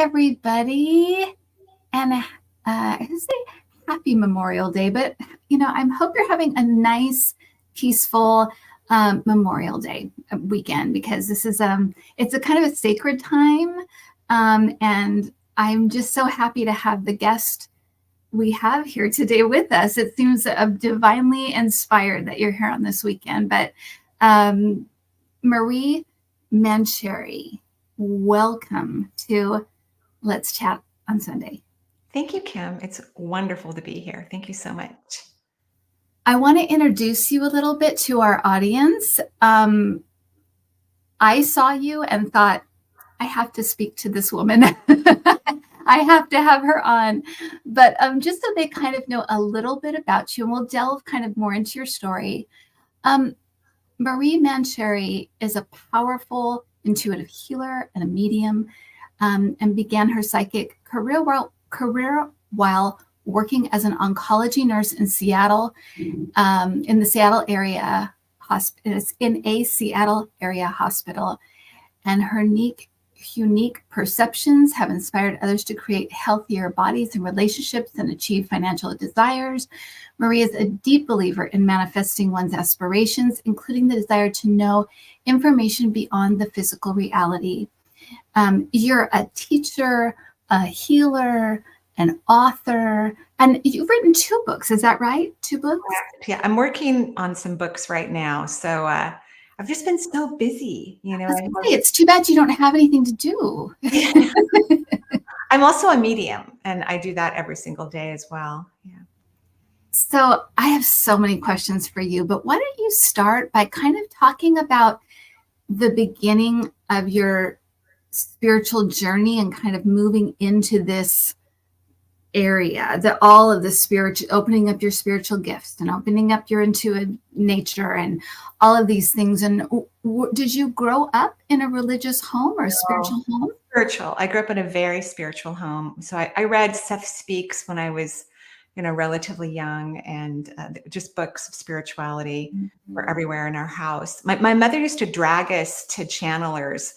everybody, and I can say happy Memorial Day, but I hope you're having a nice, peaceful Memorial Day weekend, because this is it's a kind of a sacred time, and I'm just so happy to have the guest we have here today with us. It seems divinely inspired that you're here on this weekend, but Marie Manuchehri, welcome to Let's Chat on Sunday. Thank you, Kim. It's wonderful to be here. Thank you so much. I want to introduce you a little bit to our audience. I saw you and thought, I have to speak to this woman. I have to have her on. But just so they kind of know a little bit about you, and we'll delve kind of more into your story. Marie Manuchehri is a powerful intuitive healer and a medium, and began her psychic career while working as an oncology nurse in Seattle, in the Seattle area hospital, in a Seattle area hospital. And her unique perceptions have inspired others to create healthier bodies and relationships and achieve financial desires. Marie is a deep believer in manifesting one's aspirations, including the desire to know information beyond the physical reality. You're a teacher, a healer, an author, and you've written 2 books. Is that right? 2 books? Yeah, I'm working on some books right now. So I've just been so busy, It's too bad you don't have anything to do. I'm also a medium, and I do that every single day as well. Yeah. So I have so many questions for you, but why don't you start by kind of talking about the beginning of your spiritual journey and kind of moving into this area, all of the spiritual, opening up your spiritual gifts and opening up your intuitive nature and all of these things. And did you grow up in a religious home or a spiritual home? Spiritual. I grew up in a very spiritual home. So I read Seth Speaks when I was, relatively young, and just books of spirituality were everywhere in our house. My mother used to drag us to channelers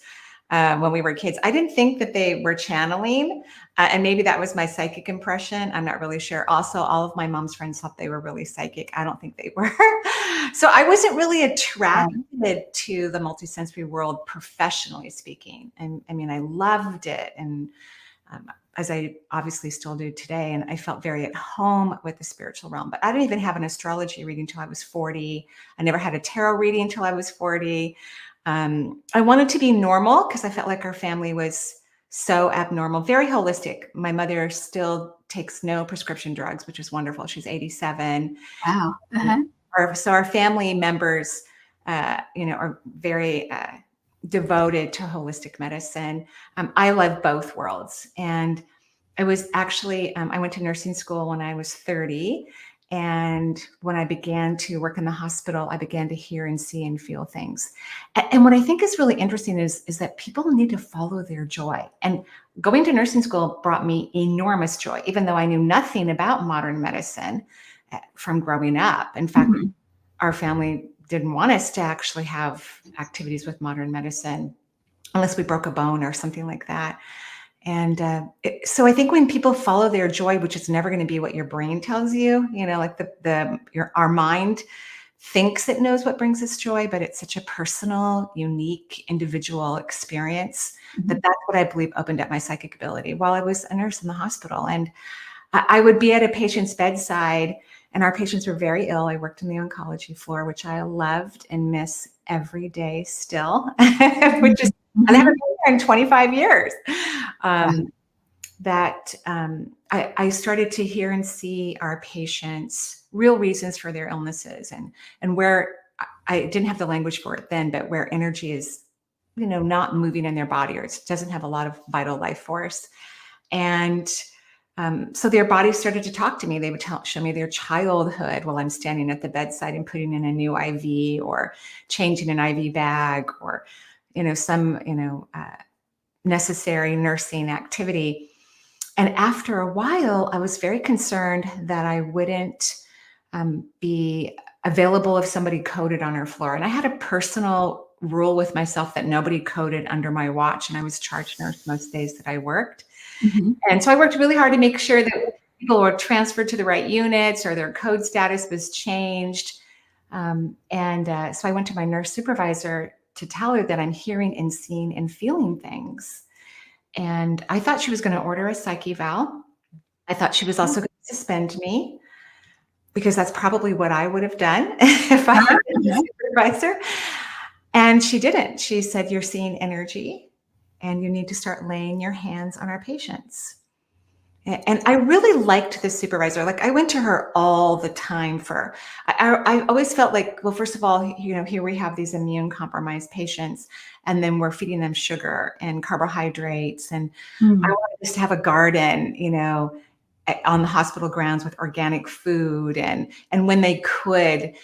when we were kids. I didn't think that they were channeling, and maybe that was my psychic impression. I'm not really sure. Also, all of my mom's friends thought they were really psychic. I don't think they were. So I wasn't really attracted to the multisensory world, professionally speaking. And I mean, I loved it. And as I obviously still do today. And I felt very at home with the spiritual realm. But I didn't even have an astrology reading until I was 40. I never had a tarot reading until I was 40. I wanted to be normal because I felt like our family was so abnormal, very holistic. My mother still takes no prescription drugs, which is wonderful. She's 87. Wow. So our family members, are very devoted to holistic medicine. I love both worlds. And I was actually, I went to nursing school when I was 30. And when I began to work in the hospital, I began to hear and see and feel things. And what I think is really interesting is that people need to follow their joy. And going to nursing school brought me enormous joy, even though I knew nothing about modern medicine from growing up. In fact, our family didn't want us to actually have activities with modern medicine unless we broke a bone or something like that. And so I think when people follow their joy, which is never going to be what your brain tells you, like our mind thinks it knows what brings us joy, but it's such a personal, unique, individual experience that's what I believe opened up my psychic ability while I was a nurse in the hospital. And I would be at a patient's bedside, and our patients were very ill. I worked in the oncology floor, which I loved and miss every day still, which is, and I haven't been there in 25 years. I started to hear and see our patients' real reasons for their illnesses, and where I didn't have the language for it then, but where energy is, not moving in their body, or it doesn't have a lot of vital life force. And so their bodies started to talk to me. They would show me their childhood while I'm standing at the bedside and putting in a new IV or changing an IV bag, or, some, necessary nursing activity. And after a while, I was very concerned that I wouldn't be available if somebody coded on our floor. And I had a personal rule with myself that nobody coded under my watch, and I was charge nurse most days that I worked. Mhm. And so I worked really hard to make sure that people were transferred to the right units or their code status was changed. So I went to my nurse supervisor to tell her that I'm hearing and seeing and feeling things. And I thought she was going to order a psych eval. I thought she was also going to suspend me because that's probably what I would have done if I had been Uh-huh. the supervisor. And she didn't. She said, "You're seeing energy and you need to start laying your hands on our patients." And I really liked this supervisor. Like I went to her all the time for, I always felt like, well, first of all, here we have these immune compromised patients, and then we're feeding them sugar and carbohydrates. And I Mm. wanted us to have a garden, on the hospital grounds with organic food. And when they could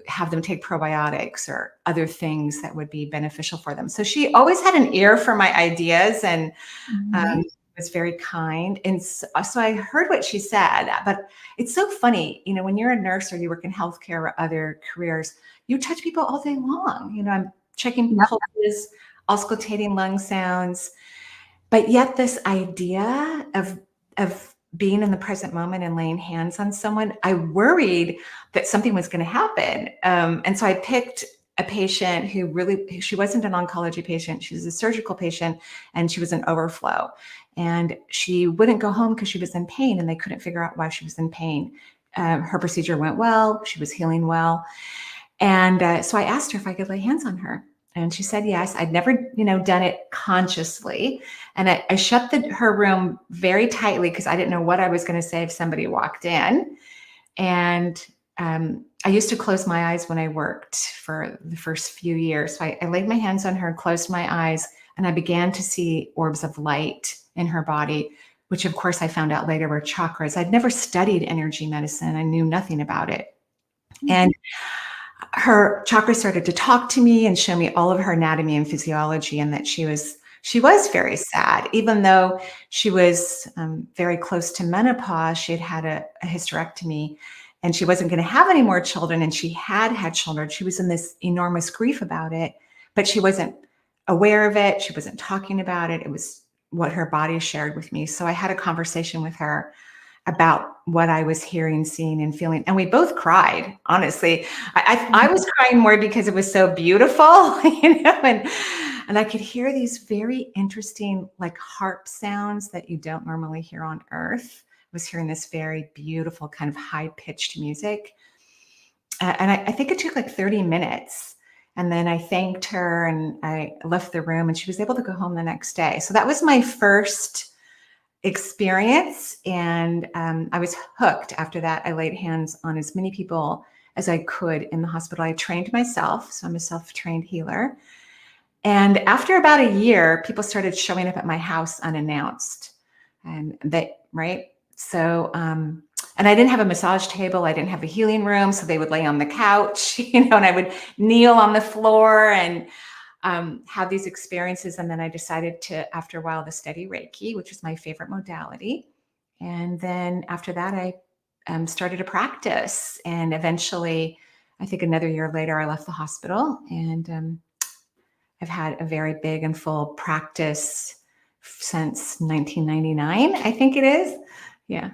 have them take probiotics or other things that would be beneficial for them. So she always had an ear for my ideas, and Right. was very kind. And so I heard what she said, but it's so funny, when you're a nurse or you work in healthcare or other careers, you touch people all day long. I'm checking Yep. pulses, auscultating lung sounds, but yet this idea of being in the present moment and laying hands on someone, I worried that something was going to happen. And so I picked a patient she wasn't an oncology patient. She was a surgical patient, and she was an overflow. And she wouldn't go home because she was in pain, and they couldn't figure out why she was in pain. Her procedure went well. She was healing well. And so I asked her if I could lay hands on her. And she said yes. I'd never, done it consciously. And I shut her room very tightly because I didn't know what I was going to say if somebody walked in. And I used to close my eyes when I worked for the first few years. So I laid my hands on her, closed my eyes, and I began to see orbs of light in her body, which of course I found out later were chakras. I'd never studied energy medicine. I knew nothing about it. And her chakras started to talk to me and show me all of her anatomy and physiology, and that she was very sad. Even though she was very close to menopause, she had a hysterectomy, and she wasn't going to have any more children, and she had had children. She was in this enormous grief about it, but she wasn't aware of it. She wasn't talking about it. It was what her body shared with me. So I had a conversation with her about what I was hearing, seeing, and feeling. And we both cried, honestly. I was crying more because it was so beautiful, and I could hear these very interesting, like harp sounds that you don't normally hear on Earth. I was hearing this very beautiful kind of high-pitched music. And I think it took like 30 minutes. And then I thanked her and I left the room, and she was able to go home the next day. So that was my first experience. And I was hooked after that. I laid hands on as many people as I could in the hospital. I trained myself. So I'm a self-trained healer. And after about a year, people started showing up at my house unannounced. And right? So, and I didn't have a massage table. I didn't have a healing room. So they would lay on the couch, and I would kneel on the floor and have these experiences. And then I decided to, after a while, to study Reiki, which is my favorite modality. And then after that, I started a practice. And eventually, I think another year later, I left the hospital, and I've had a very big and full practice since 1999, I think it is. Yeah.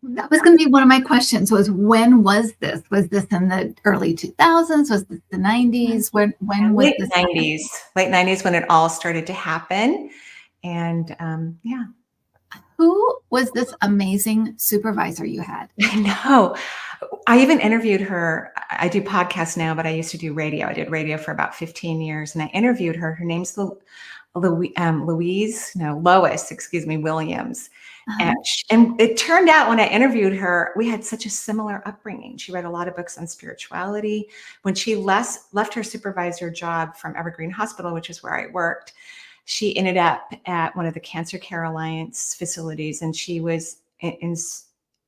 That was going to be one of my questions, was when was this? Was this in the early 2000s? Was this the 90s? When was Late this? 90s, late 90s when it all started to happen. And yeah. Who was this amazing supervisor you had? I know. I even interviewed her. I do podcasts now, but I used to do radio. I did radio for about 15 years, and I interviewed her. Her name's Lois, excuse me, Williams. Uh-huh. And it turned out when I interviewed her, we had such a similar upbringing. She read a lot of books on spirituality. When she left her supervisor job from Evergreen Hospital, which is where I worked, she ended up at one of the Cancer Care Alliance facilities, and she was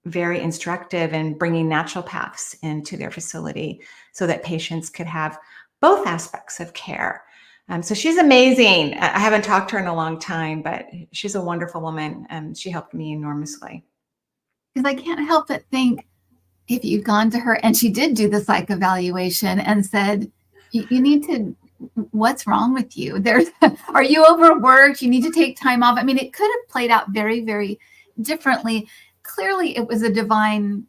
very instructive in bringing naturopaths into their facility so that patients could have both aspects of care. So she's amazing. I haven't talked to her in a long time, but she's a wonderful woman, and she helped me enormously. Because I can't help but think, if you'd gone to her and she did do the psych evaluation and said, you need to what's wrong with you? There's, are you overworked? You need to take time off. I mean, it could have played out very, very differently. Clearly, it was a divine.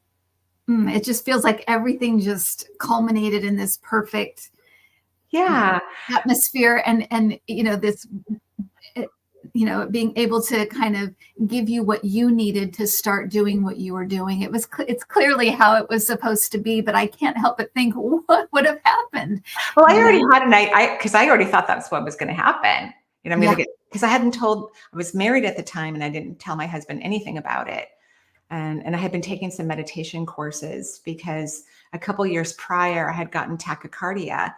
It just feels like everything just culminated in this perfect Yeah. atmosphere, and this, being able to kind of give you what you needed to start doing what you were doing. It's clearly how it was supposed to be, but I can't help but think, what would have happened? Well, I already had a night, because I already thought that's what was going to happen. I'm going Yeah. to get, because I was married at the time and I didn't tell my husband anything about it. And I had been taking some meditation courses because a couple years prior I had gotten tachycardia.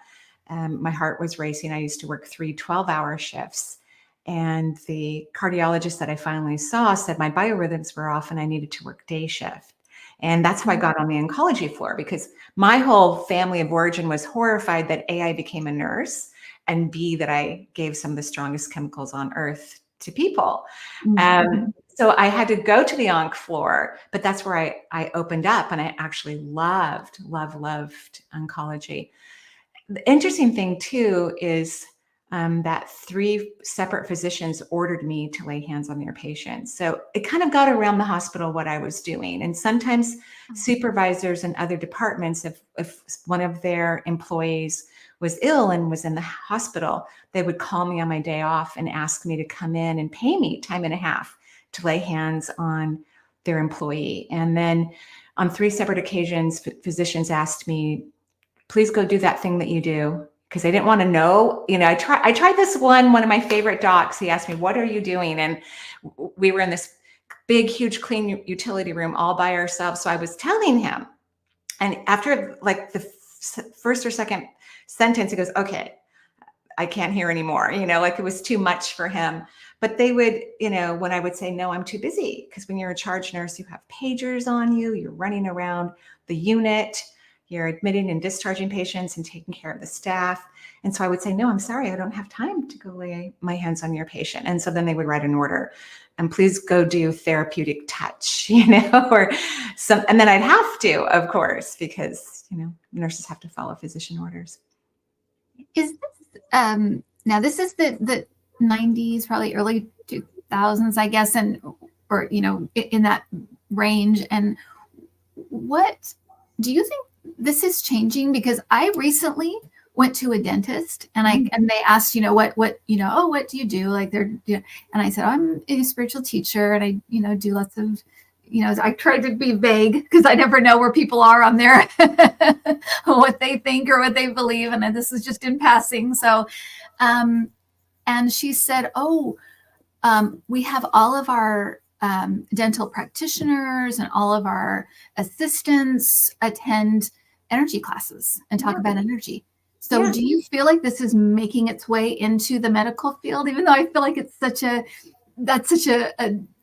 My heart was racing. I used to work 3 12-hour shifts. And the cardiologist that I finally saw said my biorhythms were off and I needed to work day shift. And that's how I got on the oncology floor, because my whole family of origin was horrified that A, I became a nurse, and B, that I gave some of the strongest chemicals on earth to people. So I had to go to the onc floor, but that's where I opened up, and I actually loved oncology. The interesting thing too is that 3 separate physicians ordered me to lay hands on their patients. So it kind of got around the hospital what I was doing. And sometimes supervisors in other departments, if one of their employees was ill and was in the hospital, they would call me on my day off and ask me to come in and pay me time and a half to lay hands on their employee. And then on 3 separate occasions, physicians asked me, please go do that thing that you do, because I didn't want to know. I tried this one of my favorite docs. He asked me, what are you doing? And we were in this big, huge, clean utility room all by ourselves. So I was telling him, and after like the first or second sentence, he goes, okay, I can't hear anymore. Like it was too much for him. But they would, when I would say, no, I'm too busy, because when you're a charge nurse, you have pagers on you, you're running around the unit, you're admitting and discharging patients and taking care of the staff. And so I would say, no, I'm sorry, I don't have time to go lay my hands on your patient. And so then they would write an order, and please go do therapeutic touch, or some, and then I'd have to, of course, because, nurses have to follow physician orders. Is this, now this is the 90s, probably early 2000s, I guess, or in that range. And what do you think this is changing? Because I recently went to a dentist, and they asked, what what do you do? Like and I said, I'm a spiritual teacher, and I do lots of, I tried to be vague because I never know where people are on their what they think or what they believe, and this is just in passing. So, and she said, we have all of our dental practitioners and all of our assistants attend energy classes and talk about energy. So do you feel like this is making its way into the medical field? Even though I feel like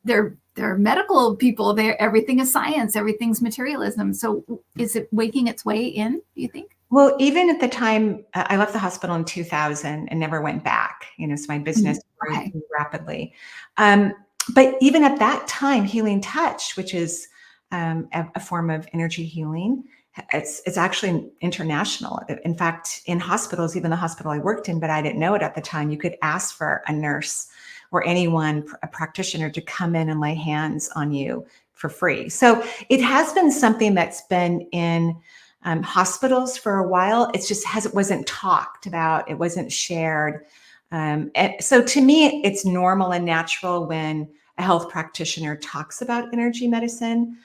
they're medical people. Everything is science, everything's materialism. So is it making its way in, do you think? Well, even at the time, I left the hospital in 2000 and never went back, so my business grew rapidly. But even at that time, healing touch, which is a form of energy healing, it's actually international. In fact, in hospitals, even the hospital I worked in, but I didn't know it at the time, you could ask for a nurse or anyone, a practitioner, to come in and lay hands on you for free. So it has been something that's been in hospitals for a while. It just wasn't talked about. It wasn't shared. And so to me, it's normal and natural when a health practitioner talks about energy medicine.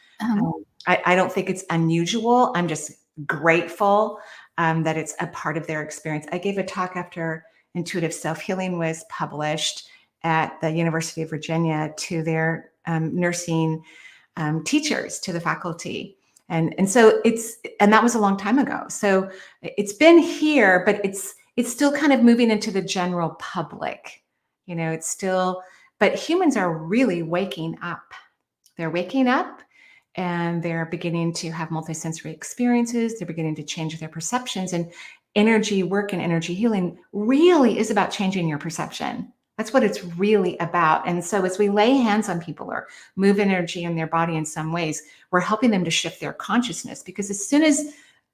I don't think it's unusual. I'm just grateful that it's a part of their experience. I gave a talk after Intuitive Self-Healing was published at the University of Virginia to their nursing teachers, to the faculty. And so that was a long time ago. So it's been here, but it's still kind of moving into the general public. It's still, but humans are really waking up. They're waking up, and they're beginning to have multisensory experiences. They're beginning to change their perceptions, and energy work and energy healing really is about changing your perception. That's what it's really about. And so as we lay hands on people or move energy in their body in some ways, we're helping them to shift their consciousness, because as soon as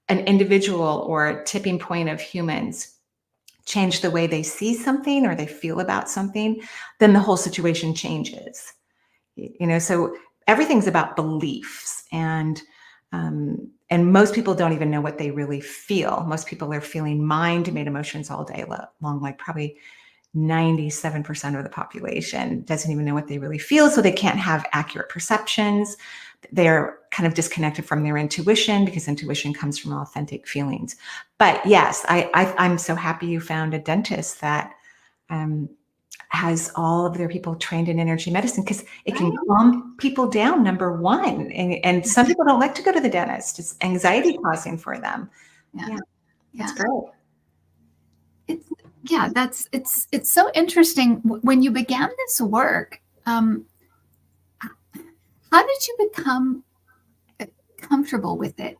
an individual or a tipping point of humans change the way they see something or they feel about something, then the whole situation changes. So everything's about beliefs, and most people don't even know what they really feel. Most people are feeling mind-made emotions all day long, like probably 97% of the population doesn't even know what they really feel, so they can't have accurate perceptions. They're kind of disconnected from their intuition, because intuition comes from authentic feelings. But yes, I'm so happy you found a dentist that um, has all of their people trained in energy medicine, because it can Right. calm people down, number one. And some people don't like to go to the dentist. It's anxiety causing for them. Yeah. Yeah, that's Yeah. great. It's yeah, it's so interesting. When you began this work, how did you become comfortable with it?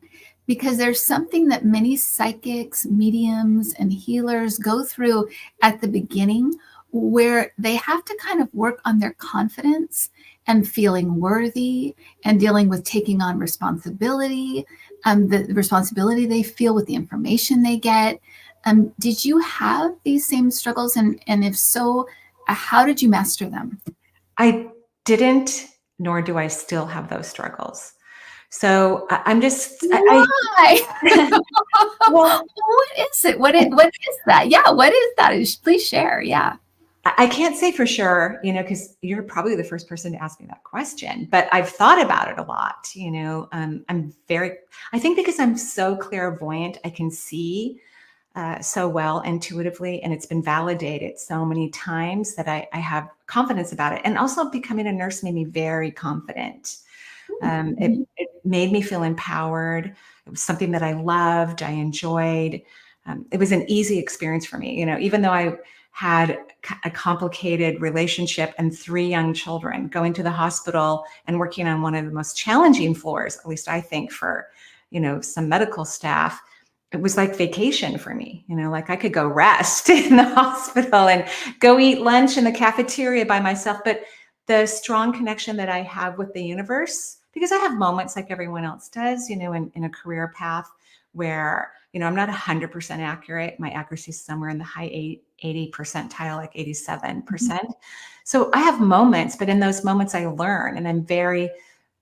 Because there's something that many psychics, mediums, and healers go through at the beginning, where they have to kind of work on their confidence and feeling worthy and dealing with taking on responsibility, the responsibility they feel with the information they get. Did you have these same struggles? And if so, how did you master them? I didn't, nor do I still have those struggles. So I'm just, Why? well, What is it? What is that? Yeah, what is that? Please share. Yeah. I can't say for sure, because you're probably the first person to ask me that question, but I've thought about it a lot. I think because I'm so clairvoyant, I can see so well intuitively, and it's been validated so many times that I have confidence about it. And also, becoming a nurse made me very confident. Mhm. It made me feel empowered. It was something that I loved, I enjoyed. It was an easy experience for me, even though I had a complicated relationship and 3 young children. Going to the hospital and working on one of the most challenging floors, at least I think, for some medical staff. It was like vacation for me, like I could go rest in the hospital and go eat lunch in the cafeteria by myself. But the strong connection that I have with the universe, because I have moments like everyone else does, in a career path where, I'm not 100% accurate. My accuracy is somewhere in the high 80 percentile, like 87%. So I have moments, but in those moments I learn, and I'm very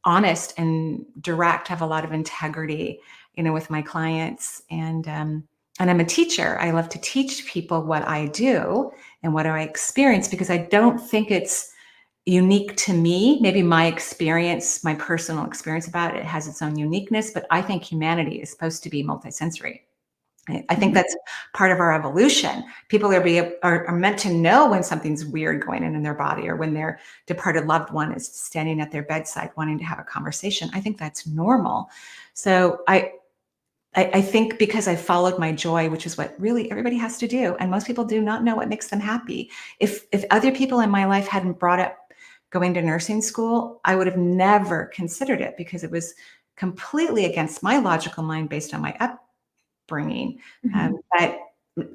honest and direct, have a lot of integrity, with my clients. And I'm a teacher. I love to teach people what I do and what I experience, because I don't think it's unique to me. Maybe my experience, my personal experience about it has its own uniqueness, but I think humanity is supposed to be multisensory. I think that's part of our evolution. People are meant to know when something's weird going on in their body, or when their departed loved one is standing at their bedside wanting to have a conversation. I think that's normal. So I think, because I followed my joy, which is what really everybody has to do, and most people do not know what makes them happy. If other people in my life hadn't brought up going to nursing school, I would have never considered it, because it was completely against my logical mind based on my upbringing. Mhm. But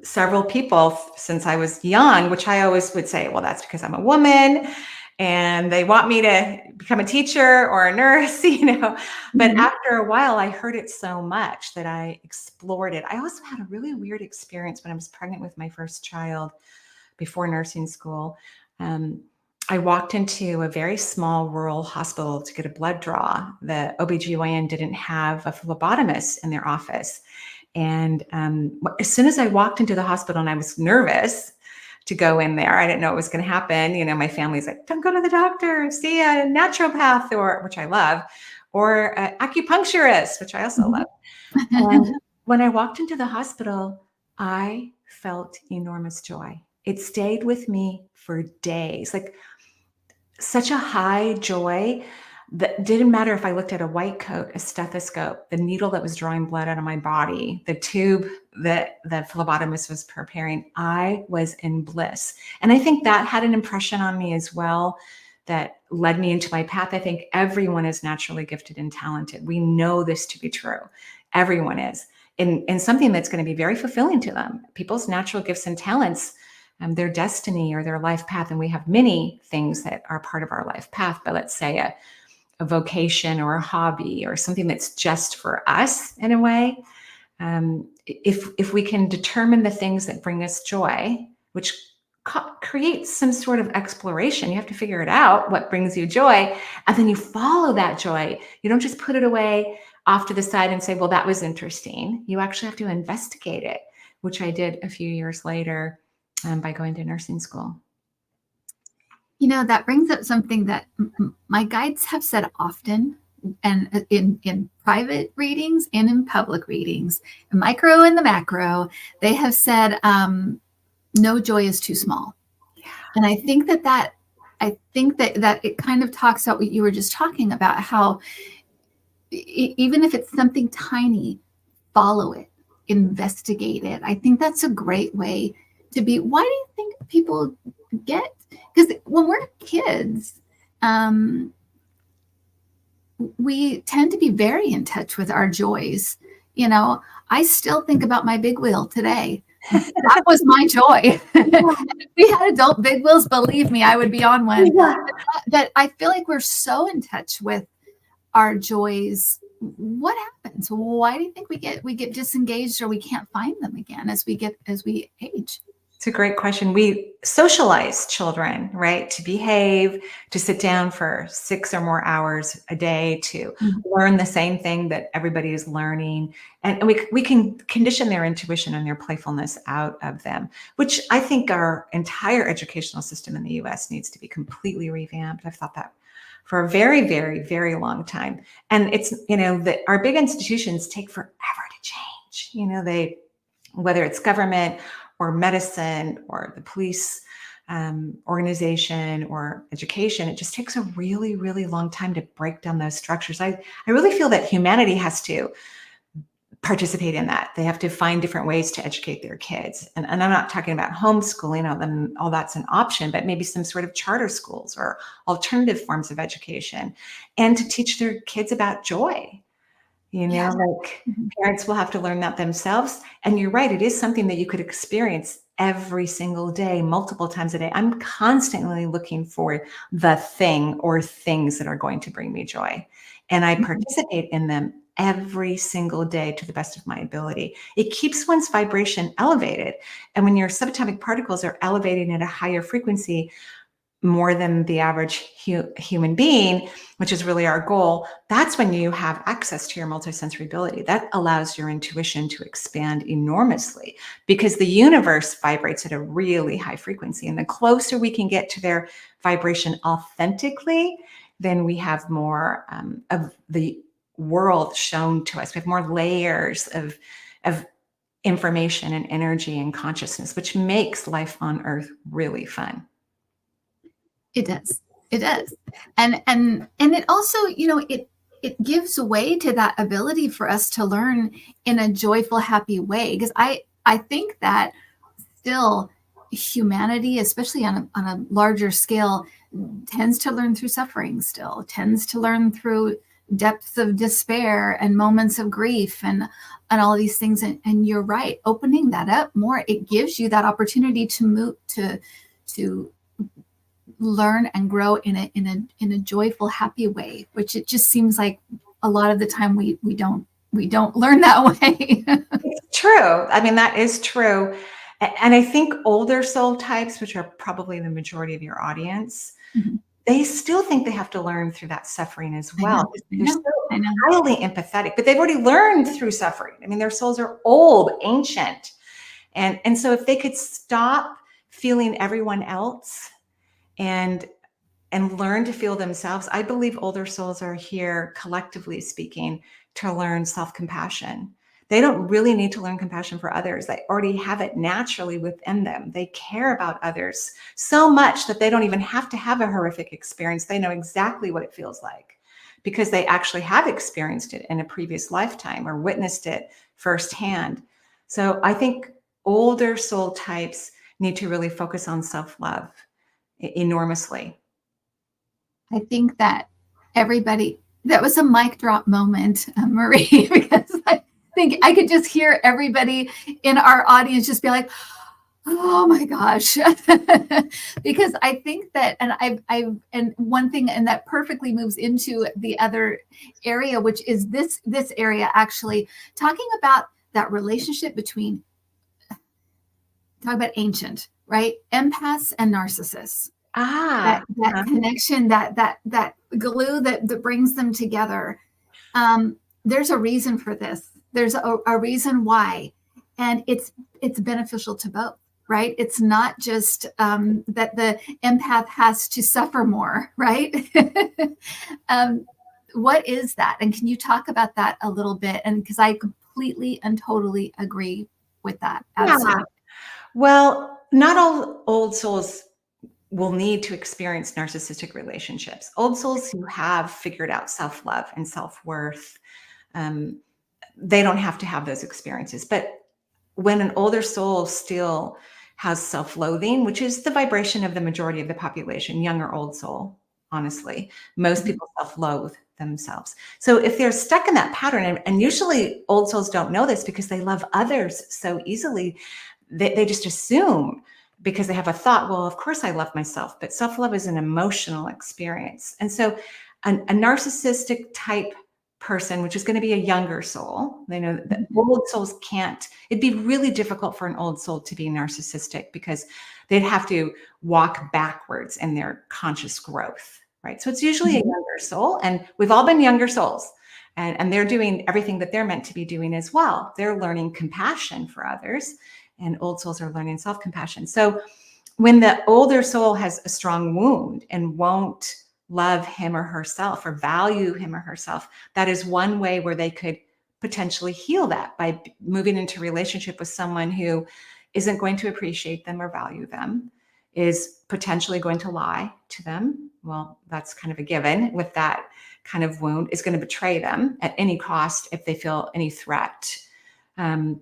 several people since I was young, which I always would say, well, that's because I'm a woman and they want me to become a teacher or a nurse, But Mhm. after a while, I heard it so much that I explored it. I also had a really weird experience when I was pregnant with my first child before nursing school. Um, I walked into a very small rural hospital to get a blood draw. The OBGYN didn't have a phlebotomist in their office. And as soon as I walked into the hospital, and I was nervous to go in there, I didn't know what was going to happen. My family's like, don't go to the doctor, see a naturopath, which I love, or an acupuncturist, which I also love. Mhm. And when I walked into the hospital, I felt enormous joy. It stayed with me for days, like such a high joy that didn't matter if I looked at a white coat, a stethoscope, the needle that was drawing blood out of my body, the tube that the phlebotomist was preparing. I was in bliss. And I think that had an impression on me as well, that led me into my path. I think everyone is naturally gifted and talented. We know this to be true. Everyone is. In something that's going to be very fulfilling to them. People's natural gifts and talents, their destiny or their life path. And we have many things that are part of our life path, but let's say a vocation or a hobby or something that's just for us in a way, if we can determine the things that bring us joy, which creates some sort of exploration. You have to figure it out, what brings you joy, and then you follow that joy. You don't just put it away off to the side and say, well, that was interesting. You actually have to investigate it, which I did a few years later by going to nursing school. That brings up something that my guides have said often, and in private readings and in public readings, the micro and the macro, they have said, no joy is too small. And I think that it kind of talks about what you were just talking about, how even if it's something tiny, follow it, investigate it. I think that's a great way to be. Why do you think people get, because when we're kids, we tend to be very in touch with our joys. I still think about my big wheel today. That was my joy. If we had adult big wheels, believe me, I would be on one. Yeah. But I feel like we're so in touch with our joys. What happens? Why do you think we get disengaged, or we can't find them again as we age? It's a great question. We socialize children, right? To behave, to sit down for 6 or more hours a day, to learn the same thing that everybody is learning. And we can condition their intuition and their playfulness out of them, which I think our entire educational system in the US needs to be completely revamped. I've thought that for a very, very, very long time. And it's, that our big institutions take forever to change. Whether it's government or medicine or the police organization or education, it just takes a really, really long time to break down those structures. I really feel that humanity has to participate in that. They have to find different ways to educate their kids. And I'm not talking about homeschooling, all that's an option, but maybe some sort of charter schools or alternative forms of education, and to teach their kids about joy. Parents will have to learn that themselves. And you're right, it is something that you could experience every single day, multiple times a day. I'm constantly looking for the thing or things that are going to bring me joy. And I participate in them every single day to the best of my ability. It keeps one's vibration elevated. And when your subatomic particles are elevating at a higher frequency, more than the average human being, which is really our goal, that's when you have access to your multisensory ability. That allows your intuition to expand enormously, because the universe vibrates at a really high frequency. And the closer we can get to their vibration authentically, then we have more of the world shown to us. We have more layers of information and energy and consciousness, which makes life on Earth really fun. It does. It does. And it also, it gives way to that ability for us to learn in a joyful, happy way. Because I think that still humanity, especially on a larger scale, tends to learn through suffering, still tends to learn through depths of despair and moments of grief and all these things. And you're right, opening that up more, it gives you that opportunity to move to learn and grow in a joyful, happy way, which it just seems like a lot of the time we don't learn that way. It's true. I mean, that is true. And I think older soul types, which are probably the majority of your audience, they still think they have to learn through that suffering as well. They're so highly empathetic, but they've already learned through suffering. I mean, their souls are old, ancient. And so if they could stop feeling everyone else and learn to feel themselves, I believe older souls are here, collectively speaking, to learn self-compassion. They don't really need to learn compassion for others. They already have it naturally within them. They care about others so much that they don't even have to have a horrific experience. They know exactly what it feels like because they actually have experienced it in a previous lifetime or witnessed it firsthand. So I think older soul types need to really focus on self-love enormously. I think that that was a mic drop moment, Marie, because I think I could just hear everybody in our audience just be like, oh my gosh. Because I think that, and one thing, and that perfectly moves into the other area, which is this area, actually talking about that relationship between, talk about ancient, right? Empaths and narcissists. Ah, That connection, that glue that brings them together. There's a reason for this. There's a reason why, and it's beneficial to both, right? It's not just that the empath has to suffer more, right? What is that? And can you talk about that a little bit? And because I completely and totally agree with that. yeah. Absolutely. Well, not all old souls will need to experience narcissistic relationships. Old souls who have figured out self-love and self-worth, they don't have to have those experiences. But when an older soul still has self-loathing, which is the vibration of the majority of the population, young or old soul, honestly, most people self-loathe themselves. So if they're stuck in that pattern, and usually old souls don't know this because they love others so easily, they just assume, because they have a thought, well, of course I love myself, but self-love is an emotional experience. And so a narcissistic type person, which is going to be a younger soul, they know that old souls can't, it'd be really difficult for an old soul to be narcissistic because they'd have to walk backwards in their conscious growth, right? So it's usually a younger soul, and we've all been younger souls. And they're doing everything that they're meant to be doing as well. They're learning compassion for others, and old souls are learning self-compassion. So when the older soul has a strong wound and won't love him or herself or value him or herself, that is one way where they could potentially heal that by moving into relationship with someone who isn't going to appreciate them or value them, is potentially going to lie to them. Well, that's kind of a given with that kind of wound, is going to betray them at any cost if they feel any threat. And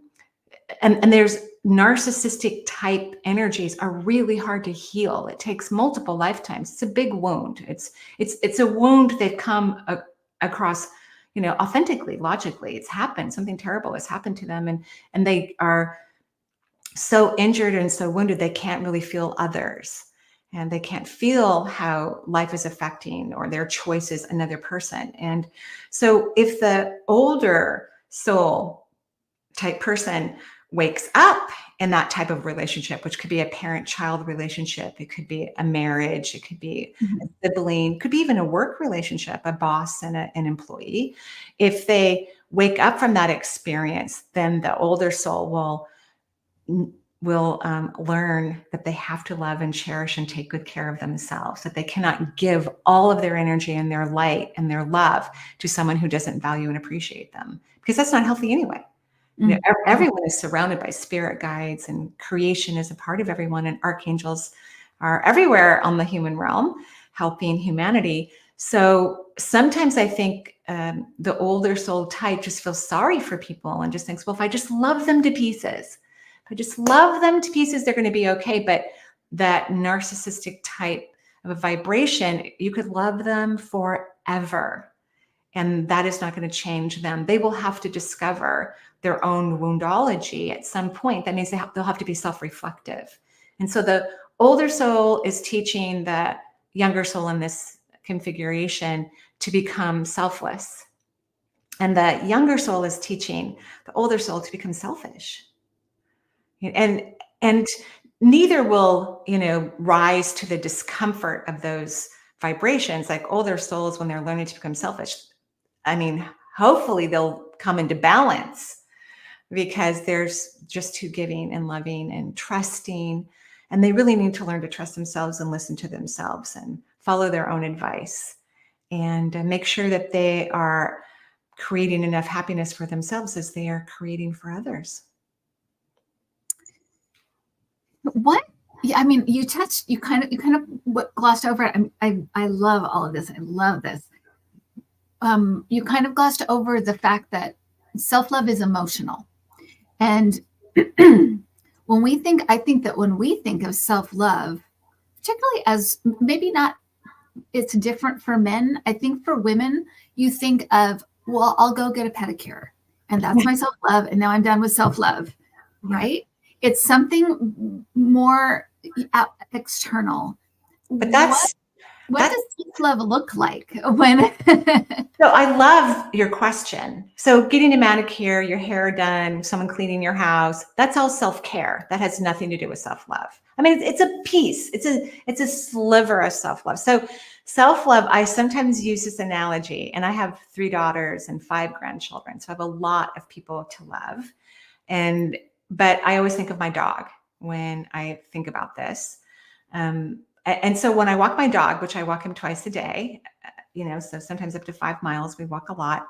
there's narcissistic type energies are really hard to heal. It takes multiple lifetimes. It's a big wound. It's a wound they've come across, authentically, logically. It's happened. Something terrible has happened to them, and they are so injured and so wounded they can't really feel others, and they can't feel how life is affecting or their choices another person. And so if the older soul type person wakes up in that type of relationship, which could be a parent-child relationship, it could be a marriage, it could be a sibling, could be even a work relationship, a boss and an employee. If they wake up from that experience, then the older soul will learn that they have to love and cherish and take good care of themselves, that they cannot give all of their energy and their light and their love to someone who doesn't value and appreciate them, because that's not healthy anyway. Everyone is surrounded by spirit guides, and creation is a part of everyone, and archangels are everywhere on the human realm helping humanity. So sometimes I think the older soul type just feels sorry for people and just thinks, well, if I just love them to pieces, if I just love them to pieces, they're going to be okay. But that narcissistic type of a vibration, you could love them forever, and that is not going to change them. They will have to discover their own woundology at some point. That means they'll have to be self-reflective. And so the older soul is teaching the younger soul in this configuration to become selfless. And the younger soul is teaching the older soul to become selfish. And neither will, rise to the discomfort of those vibrations. Like older souls, when they're learning to become selfish, hopefully they'll come into balance, because there's just too giving and loving and trusting. And they really need to learn to trust themselves and listen to themselves and follow their own advice, and make sure that they are creating enough happiness for themselves as they are creating for others. What? Yeah, you kind of glossed over it. I love all of this. I love this. You kind of glossed over the fact that self-love is emotional. And I think that when we think of self-love, particularly as maybe not, it's different for men. I think for women, you think of, well, I'll go get a pedicure, and that's my self-love, and now I'm done with self-love, right? It's something more external. But that's What That's does self-love look like when so I love your question. So getting a manicure, your hair done, someone cleaning your house, that's all self-care. That has nothing to do with self-love. I mean, it's a piece. It's a sliver of self-love. So self-love, I sometimes use this analogy, and I have 3 daughters and 5 grandchildren. So I have a lot of people to love. But I always think of my dog when I think about this. And so when I walk my dog, which I walk him twice a day, so sometimes up to 5 miles, we walk a lot.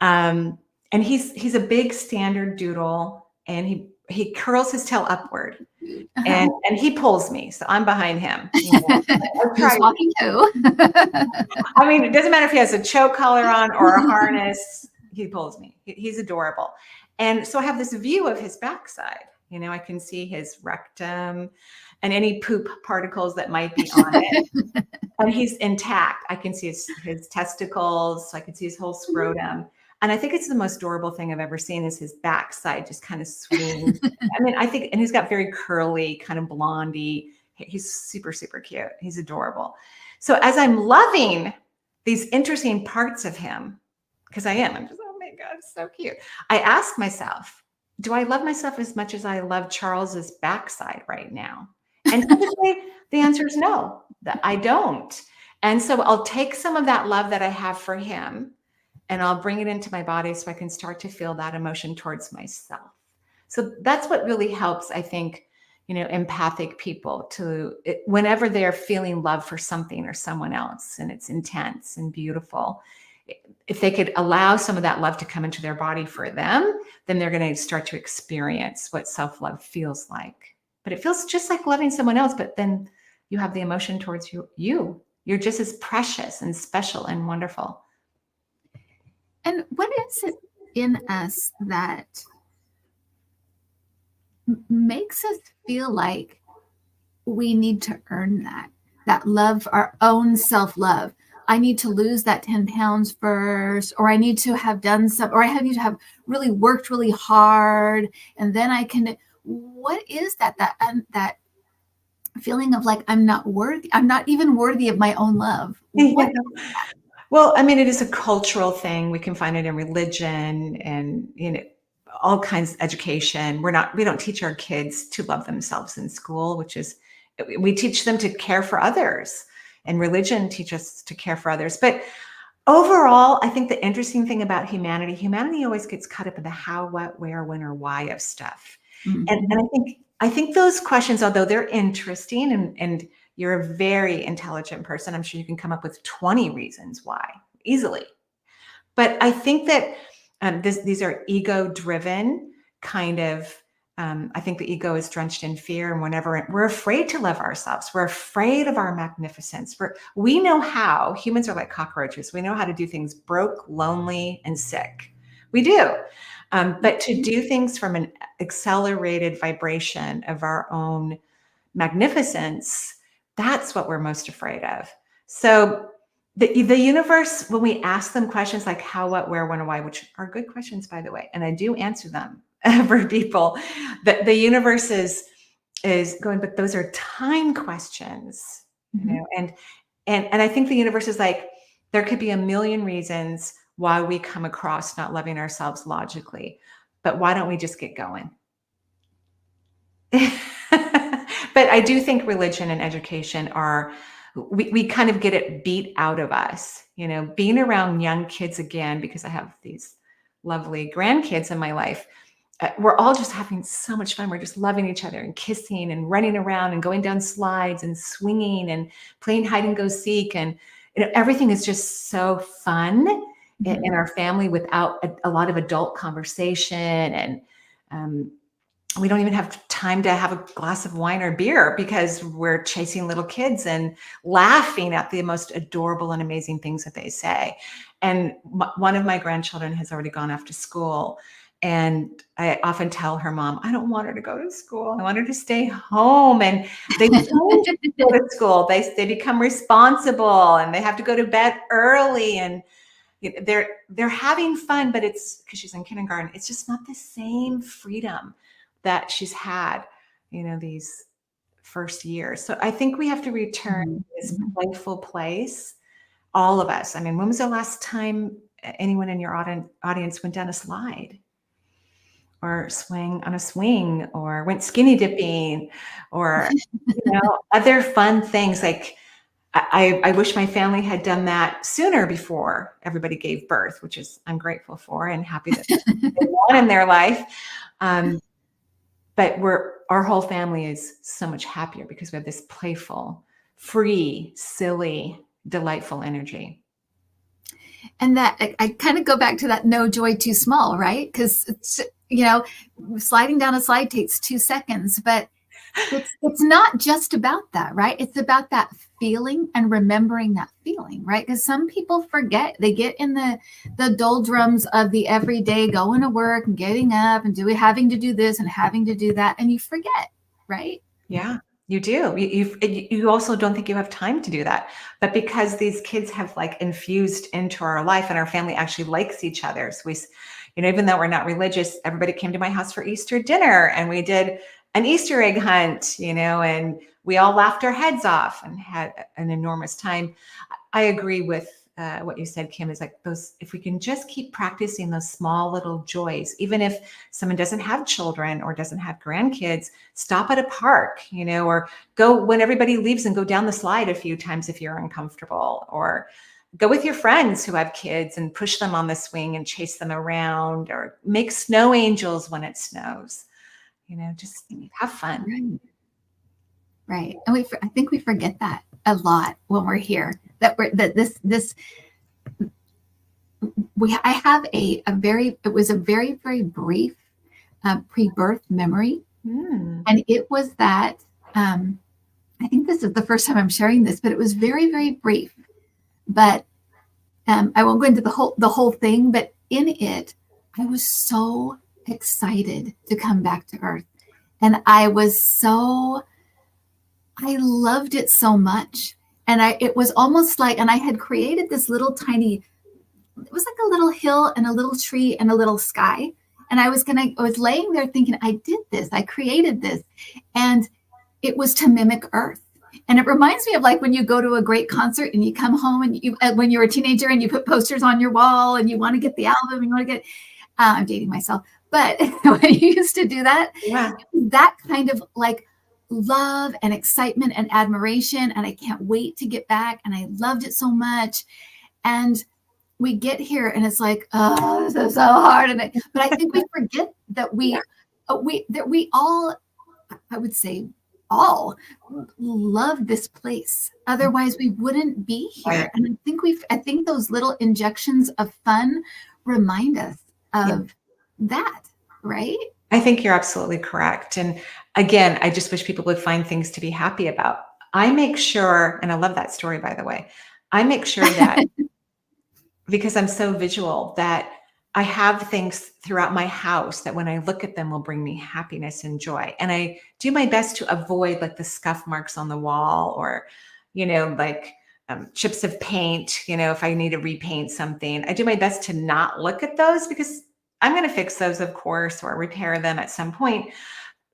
And he's a big standard doodle, and he curls his tail upward, uh-huh. and he pulls me, so I'm behind him. I try. Who's walking who? I mean, it doesn't matter if he has a choke collar on or a harness. He pulls me. He's adorable, and so I have this view of his backside. I can see his rectum and any poop particles that might be on it. And he's intact. I can see his testicles. So I can see his whole scrotum. And I think it's the most adorable thing I've ever seen is his backside just kind of swing. I mean, and he's got very curly, kind of blondie. He's super, super cute. He's adorable. So as I'm loving these interesting parts of him, because I'm just, oh my God, it's so cute. I ask myself, do I love myself as much as I love Charles's backside right now? And typically the answer is no, that I don't. And so I'll take some of that love that I have for him and I'll bring it into my body so I can start to feel that emotion towards myself. So that's what really helps, I think, empathic people whenever they're feeling love for something or someone else and it's intense and beautiful. If they could allow some of that love to come into their body for them, then they're going to start to experience what self-love feels like. But it feels just like loving someone else, but then you have the emotion towards you. You're just as precious and special and wonderful. And what is it in us that makes us feel like we need to earn that love, our own self-love? I need to lose that 10 pounds first, or I need to have done some, or I need to have really worked really hard, and then I can. What is that feeling of like I'm not worthy? I'm not even worthy of my own love. Yeah. What? Well, I mean, it is a cultural thing. We can find it in religion and all kinds of education. We don't teach our kids to love themselves in school, we teach them to care for others, and religion teaches us to care for others. But overall, I think the interesting thing about humanity always gets caught up in the how, what, where, when, or why of stuff. And I think those questions, although they're interesting and you're a very intelligent person, I'm sure you can come up with 20 reasons why easily. But I think that these are ego-driven kind of. I think the ego is drenched in fear, and whenever we're afraid to love ourselves, we're afraid of our magnificence. We know how. Humans are like cockroaches. We know how to do things broke, lonely, and sick. We do. But to do things from an accelerated vibration of our own magnificence, that's what we're most afraid of. So the universe, when we ask them questions like how, what, where, when, or why, which are good questions, by the way, and I do answer them for people, the universe is going, but those are time questions, and I think the universe is like, there could be a million reasons why we come across not loving ourselves logically, but why don't we just get going? But I do think religion and education we kind of get it beat out of us, being around young kids again, because I have these lovely grandkids in my life. We're all just having so much fun. We're just loving each other and kissing and running around and going down slides and swinging and playing hide and go seek. And everything is just so fun in our family without a lot of adult conversation. And we don't even have time to have a glass of wine or beer because we're chasing little kids and laughing at the most adorable and amazing things that they say. And one of my grandchildren has already gone off to school. And I often tell her mom, I don't want her to go to school. I want her to stay home. And they don't go to school. They become responsible and they have to go to bed early. And they're having fun, but it's because she's in kindergarten. It's just not the same freedom that she's had, these first years. So I think we have to return to this Mhm. playful place, all of us. I mean, when was the last time anyone in your audience went down a slide or swing on a swing or went skinny dipping or, other fun things like I wish my family had done that sooner before everybody gave birth, which is I'm grateful for and happy that they want in their life. Um, but our whole family is so much happier because we have this playful, free, silly, delightful energy. And that I kind of go back to that no joy too small, right? Because sliding down a slide takes 2 seconds, but it's not just about that, right? It's about that feeling and remembering that feeling, right? Because some people forget. They get in the doldrums of the everyday going to work and getting up and having to do this and having to do that, and you forget, right? Yeah, you do. You also don't think you have time to do that. But because these kids have like infused into our life and our family actually likes each other. So even though we're not religious, everybody came to my house for Easter dinner and we did an Easter egg hunt, and we all laughed our heads off and had an enormous time. I agree with what you said, Kim, is like those, if we can just keep practicing those small little joys, even if someone doesn't have children or doesn't have grandkids, stop at a park, or go when everybody leaves and go down the slide a few times if you're uncomfortable, or go with your friends who have kids and push them on the swing and chase them around, or make snow angels when it snows, just have fun. Right. Right. And I think we forget that a lot when we're here. That this I have it was a very, very brief pre-birth memory. Mm. And it was that, I think this is the first time I'm sharing this, but it was very, very brief. But I won't go into the whole thing, but in it, I was so excited to come back to Earth. And I loved it so much. And it was almost like, and I had created this little tiny, it was like a little hill and a little tree and a little sky. And I was laying there thinking, I did this, I created this. And it was to mimic Earth. And it reminds me of like when you go to a great concert and you come home and when you're a teenager and you put posters on your wall and you want to get the album, and you want to get, I'm dating myself, but when you used to do that, Yeah. that kind of like love and excitement and admiration. And I can't wait to get back. And I loved it so much. And we get here and it's like, oh, this is so hard. But I think we forget that we all, I would say all, love this place. Otherwise we wouldn't be here. Right. And I think those little injections of fun remind us Yeah. of that, right? I think you're absolutely correct. And again, I just wish people would find things to be happy about. I make sure, and I love that story, by the way, I make sure that because I'm so visual, that I have things throughout my house that when I look at them will bring me happiness and joy. And I do my best to avoid like the scuff marks on the wall or, like chips of paint, if I need to repaint something. I do my best to not look at those because I'm going to fix those, of course, or repair them at some point,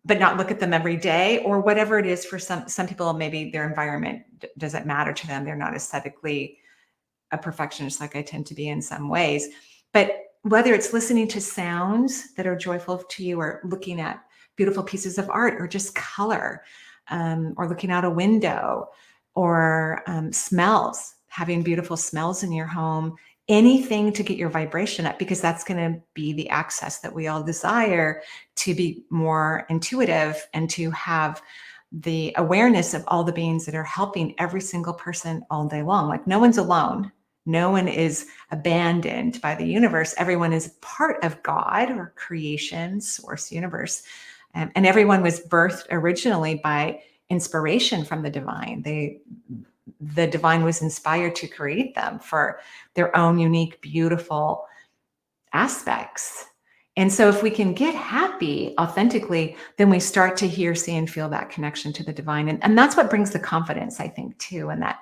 but not look at them every day or whatever it is. For some people, maybe their environment doesn't matter to them. They're not aesthetically a perfectionist like I tend to be in some ways. But whether it's listening to sounds that are joyful to you or looking at beautiful pieces of art or just color, or looking out a window or smells, having beautiful smells in your home, anything to get your vibration up, because that's going to be the access that we all desire to be more intuitive and to have the awareness of all the beings that are helping every single person all day long. Like no one's alone. No one is abandoned by the universe. Everyone is part of God or creation, source, universe. And everyone was birthed originally by inspiration from the divine. The divine was inspired to create them for their own unique, beautiful aspects. And so if we can get happy authentically, then we start to hear, see, and feel that connection to the divine. And that's what brings the confidence, I think, too, and that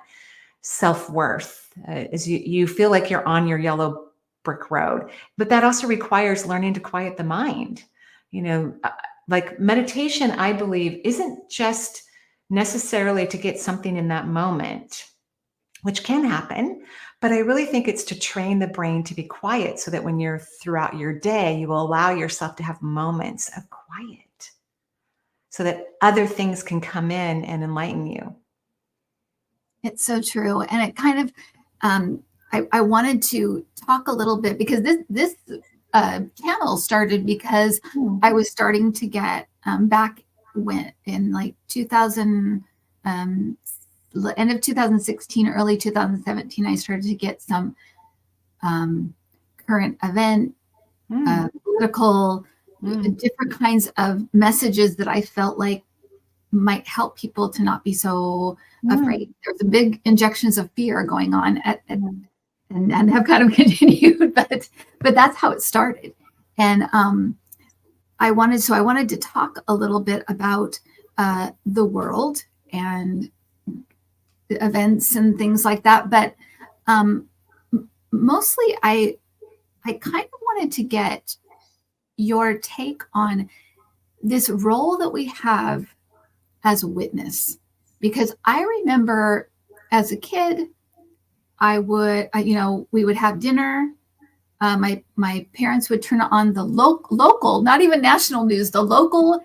self-worth, is you feel like you're on your yellow brick road. But that also requires learning to quiet the mind. Like meditation, I believe, isn't just necessarily to get something in that moment, which can happen. But I really think it's to train the brain to be quiet so that when you're throughout your day, you will allow yourself to have moments of quiet so that other things can come in and enlighten you. It's so true. And it kind of, I wanted to talk a little bit because this channel started because I was starting to get back when in like 2000, end of 2016, early 2017, I started to get some current event, political, different kinds of messages that I felt like might help people to not be so afraid. There's a big injections of fear going on and have kind of continued, but that's how it started. And I wanted to talk a little bit about the world and events and things like that. But mostly I kind of wanted to get your take on this role that we have as a witness, because I remember as a kid, I would, we would have dinner. My parents would turn on the local, not even national news, the local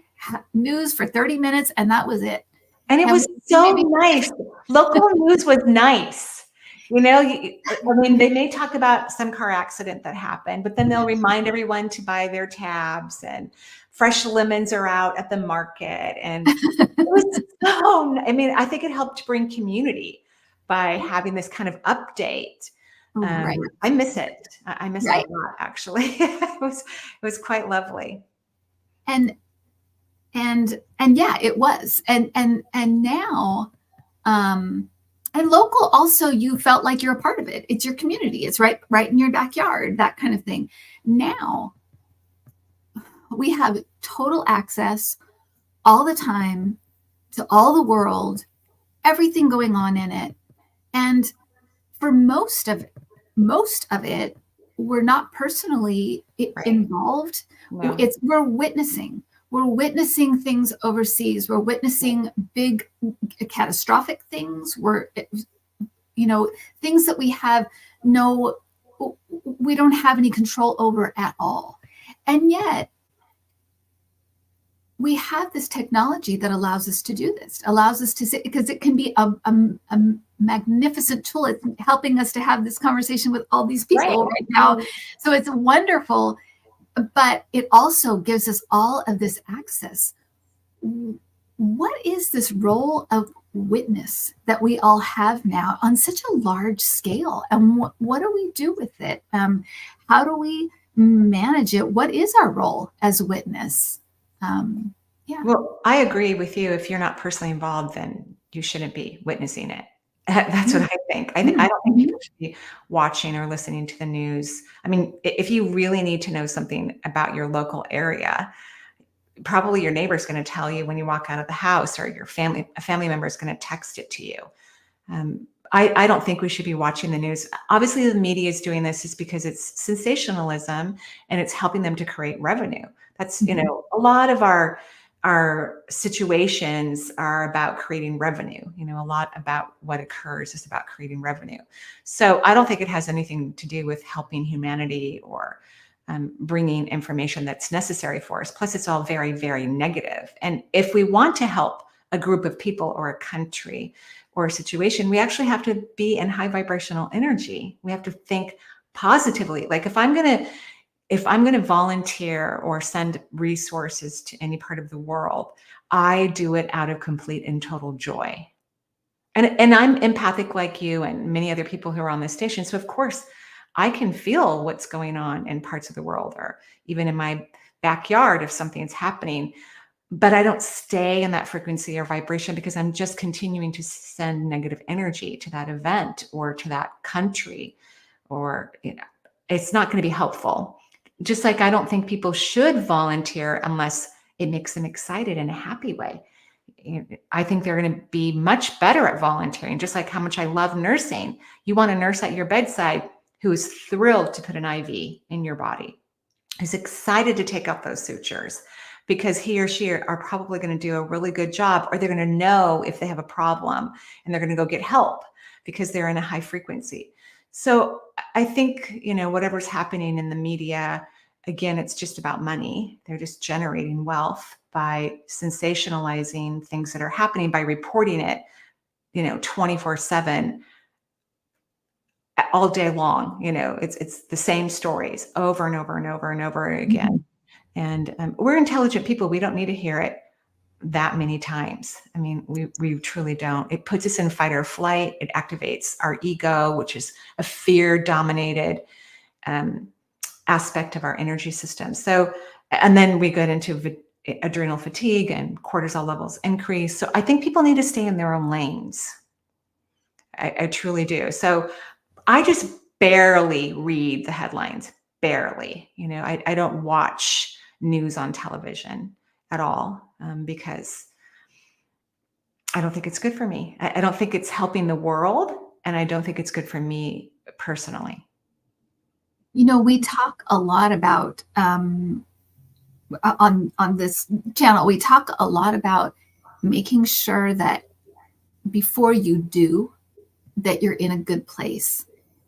news for 30 minutes, and that was it. And it was so nice. Local news was nice. I mean, they may talk about some car accident that happened, but then they'll remind everyone to buy their tabs, and fresh lemons are out at the market. And it was I mean, I think it helped bring community by having this kind of update. Right. I miss it. I miss it a lot, actually. It was quite lovely. And yeah, it was. And now, and local also, you felt like you're a part of it. It's your community. It's right in your backyard, that kind of thing. Now we have total access all the time to all the world, everything going on in it. And for most of it, we're not personally involved. No. We're witnessing. We're witnessing things overseas. We're witnessing big catastrophic things. We're, things that we don't have any control over at all. And yet we have this technology that allows us to do this, allows us to sit, because it can be a magnificent tool. It's helping us to have this conversation with all these people right now. So it's wonderful, but it also gives us all of this access. What is this role of witness that we all have now on such a large scale? And what do we do with it? How do we manage it? What is our role as a witness? Yeah. Well, I agree with you. If you're not personally involved, then you shouldn't be witnessing it. That's what I think. I don't think people should be watching or listening to the news. I mean, if you really need to know something about your local area, probably your neighbor's going to tell you when you walk out of the house, or a family member is going to text it to you. I don't think we should be watching the news. Obviously, the media is doing this is because it's sensationalism and it's helping them to create revenue. That's, a lot of our situations are about creating revenue. A lot about what occurs is about creating revenue. So I don't think it has anything to do with helping humanity or bringing information that's necessary for us. Plus, it's all very, very negative. And if we want to help a group of people or a country or a situation, we actually have to be in high vibrational energy. We have to think positively. Like if I'm going to volunteer or send resources to any part of the world, I do it out of complete and total joy. And I'm empathic like you and many other people who are on this station. So of course, I can feel what's going on in parts of the world, or even in my backyard if something's happening. But I don't stay in that frequency or vibration because I'm just continuing to send negative energy to that event or to that country, or it's not going to be helpful. Just like I don't think people should volunteer unless it makes them excited in a happy way. I think they're going to be much better at volunteering, just like how much I love nursing. You want a nurse at your bedside who is thrilled to put an IV in your body, who's excited to take out those sutures. because he or she are probably going to do a really good job, or they're going to know if they have a problem and they're going to go get help because they're in a high frequency. So I think, whatever's happening in the media, again, it's just about money. They're just generating wealth by sensationalizing things that are happening, by reporting it, 24/7 all day long. It's the same stories over and over and over and over again. And we're intelligent people. We don't need to hear it that many times. I mean, we truly don't. It puts us in fight or flight. It activates our ego, which is a fear-dominated aspect of our energy system. So, and then we get into adrenal fatigue and cortisol levels increase. So I think people need to stay in their own lanes. I truly do. So I just barely read the headlines, barely. I don't watch news on television at all, because I don't think it's good for me. I don't think it's helping the world, and I don't think it's good for me personally. We talk a lot about on this channel. We talk a lot about making sure that before you do, that you're in a good place.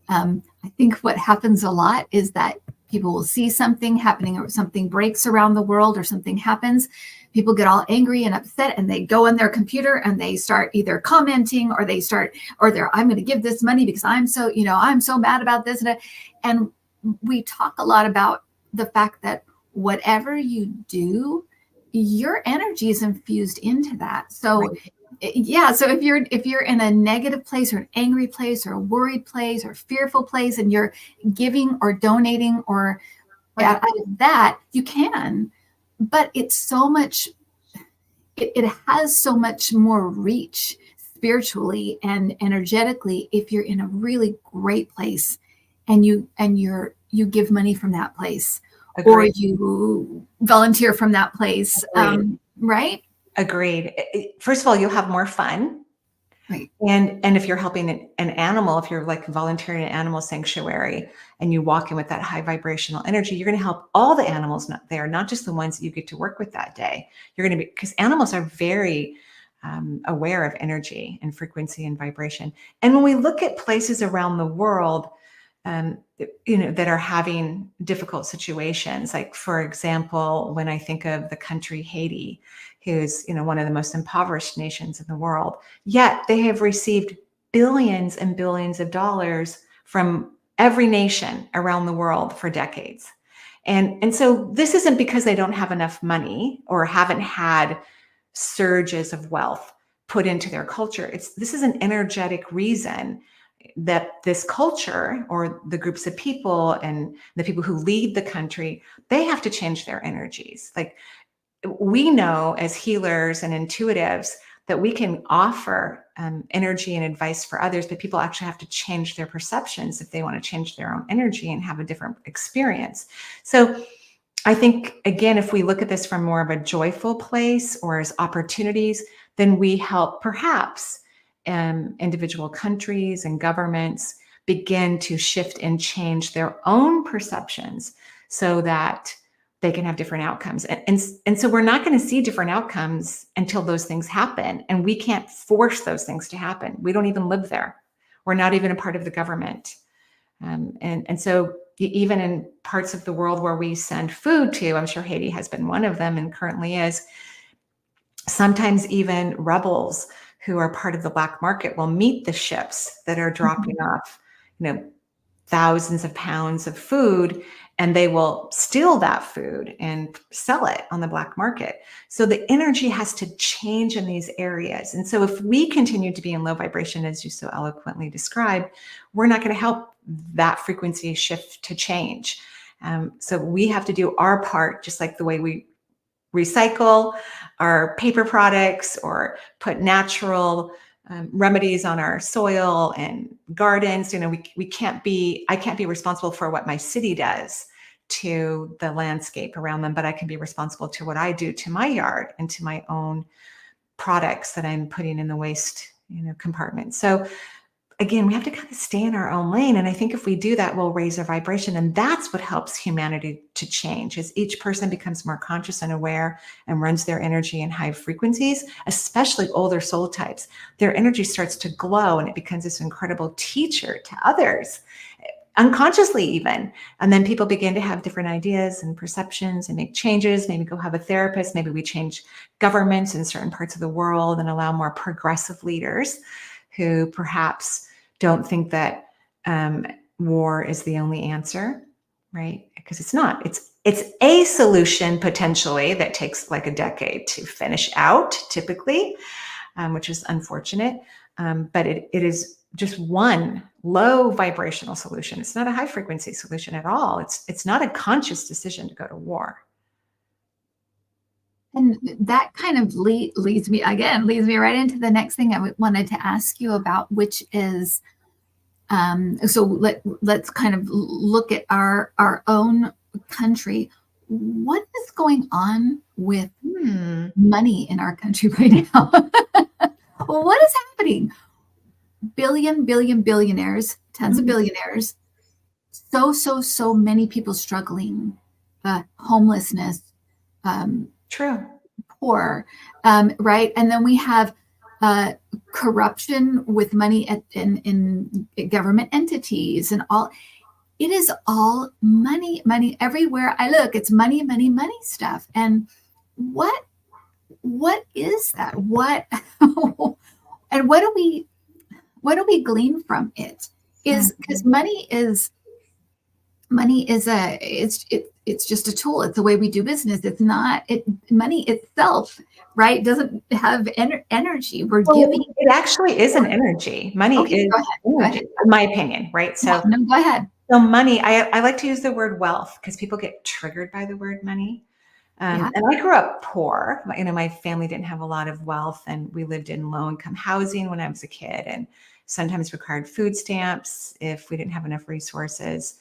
I think what happens a lot is that people will see something happening, or something breaks around the world, or something happens. People get all angry and upset, and they go on their computer and they start either commenting, or I'm going to give this money because I'm so mad about this. And we talk a lot about the fact that whatever you do, your energy is infused into that. So Right. yeah, so if you're in a negative place, or an angry place, or a worried place, or fearful place, and you're giving or donating or Right. out of that, you can, but it's so much, it has so much more reach spiritually and energetically if you're in a really great place, and you give money from that place, or Agreed. you volunteer from that place. Agreed. Right. Agreed. First of all, you'll have more fun. Right. And if you're helping an animal, if you're like volunteering at an animal sanctuary and you walk in with that high vibrational energy, you're going to help all the animals there, not just the ones that you get to work with that day. You're going to be, because animals are very aware of energy and frequency and vibration. And when we look at places around the world, that are having difficult situations, like, for example, when I think of the country Haiti, who's one of the most impoverished nations in the world, yet they have received billions and billions of dollars from every nation around the world for decades. And so this isn't because they don't have enough money or haven't had surges of wealth put into their culture. This is an energetic reason that this culture, or the groups of people and the people who lead the country, they have to change their energies. Like, we know as healers and intuitives that we can offer energy and advice for others, but people actually have to change their perceptions if they want to change their own energy and have a different experience. So I think, again, if we look at this from more of a joyful place or as opportunities, then we help perhaps individual countries and governments begin to shift and change their own perceptions so that they can have different outcomes. And so we're not going to see different outcomes until those things happen. And we can't force those things to happen. We don't even live there. We're not even a part of the government. And so even in parts of the world where we send food to, I'm sure Haiti has been one of them and currently is, sometimes even rebels who are part of the black market will meet the ships that are dropping off, thousands of pounds of food, and they will steal that food and sell it on the black market. So the energy has to change in these areas. And so if we continue to be in low vibration, as you so eloquently described, we're not going to help that frequency shift to change. So we have to do our part, just like the way we recycle our paper products or put natural remedies on our soil and gardens. I can't be responsible for what my city does to the landscape around them, but I can be responsible to what I do to my yard and to my own products that I'm putting in the waste compartment. So again, we have to kind of stay in our own lane. And I think if we do that, we'll raise our vibration. And that's what helps humanity to change, as each person becomes more conscious and aware and runs their energy in high frequencies, especially older soul types. Their energy starts to glow and it becomes this incredible teacher to others, unconsciously even. And then people begin to have different ideas and perceptions and make changes, maybe go have a therapist. Maybe we change governments in certain parts of the world and allow more progressive leaders who perhaps don't think that war is the only answer, right? Because it's not. It's a solution potentially that takes like a decade to finish out, typically, which is unfortunate. But it is just one low vibrational solution. It's not a high frequency solution at all. It's not a conscious decision to go to war. And that kind of leads me right into the next thing I wanted to ask you about, which is, so let's kind of look at our own country. What is going on with money in our country right now? What is happening? Billionaires, tons of billionaires, so many people struggling, homelessness, True. poor, right? And then we have corruption with money in government entities and all. It is all money everywhere I look. It's money stuff. And what is that? What and what do we glean from it? Is because money is it's just a tool. It's the way we do business. It's not money itself, right? Doesn't have energy. We're giving. It actually is an energy. Money is energy, in my opinion, right? So no, go ahead. So money, I like to use the word wealth because people get triggered by the word money. And I grew up poor. My family didn't have a lot of wealth, and we lived in low-income housing when I was a kid, and sometimes required food stamps if we didn't have enough resources,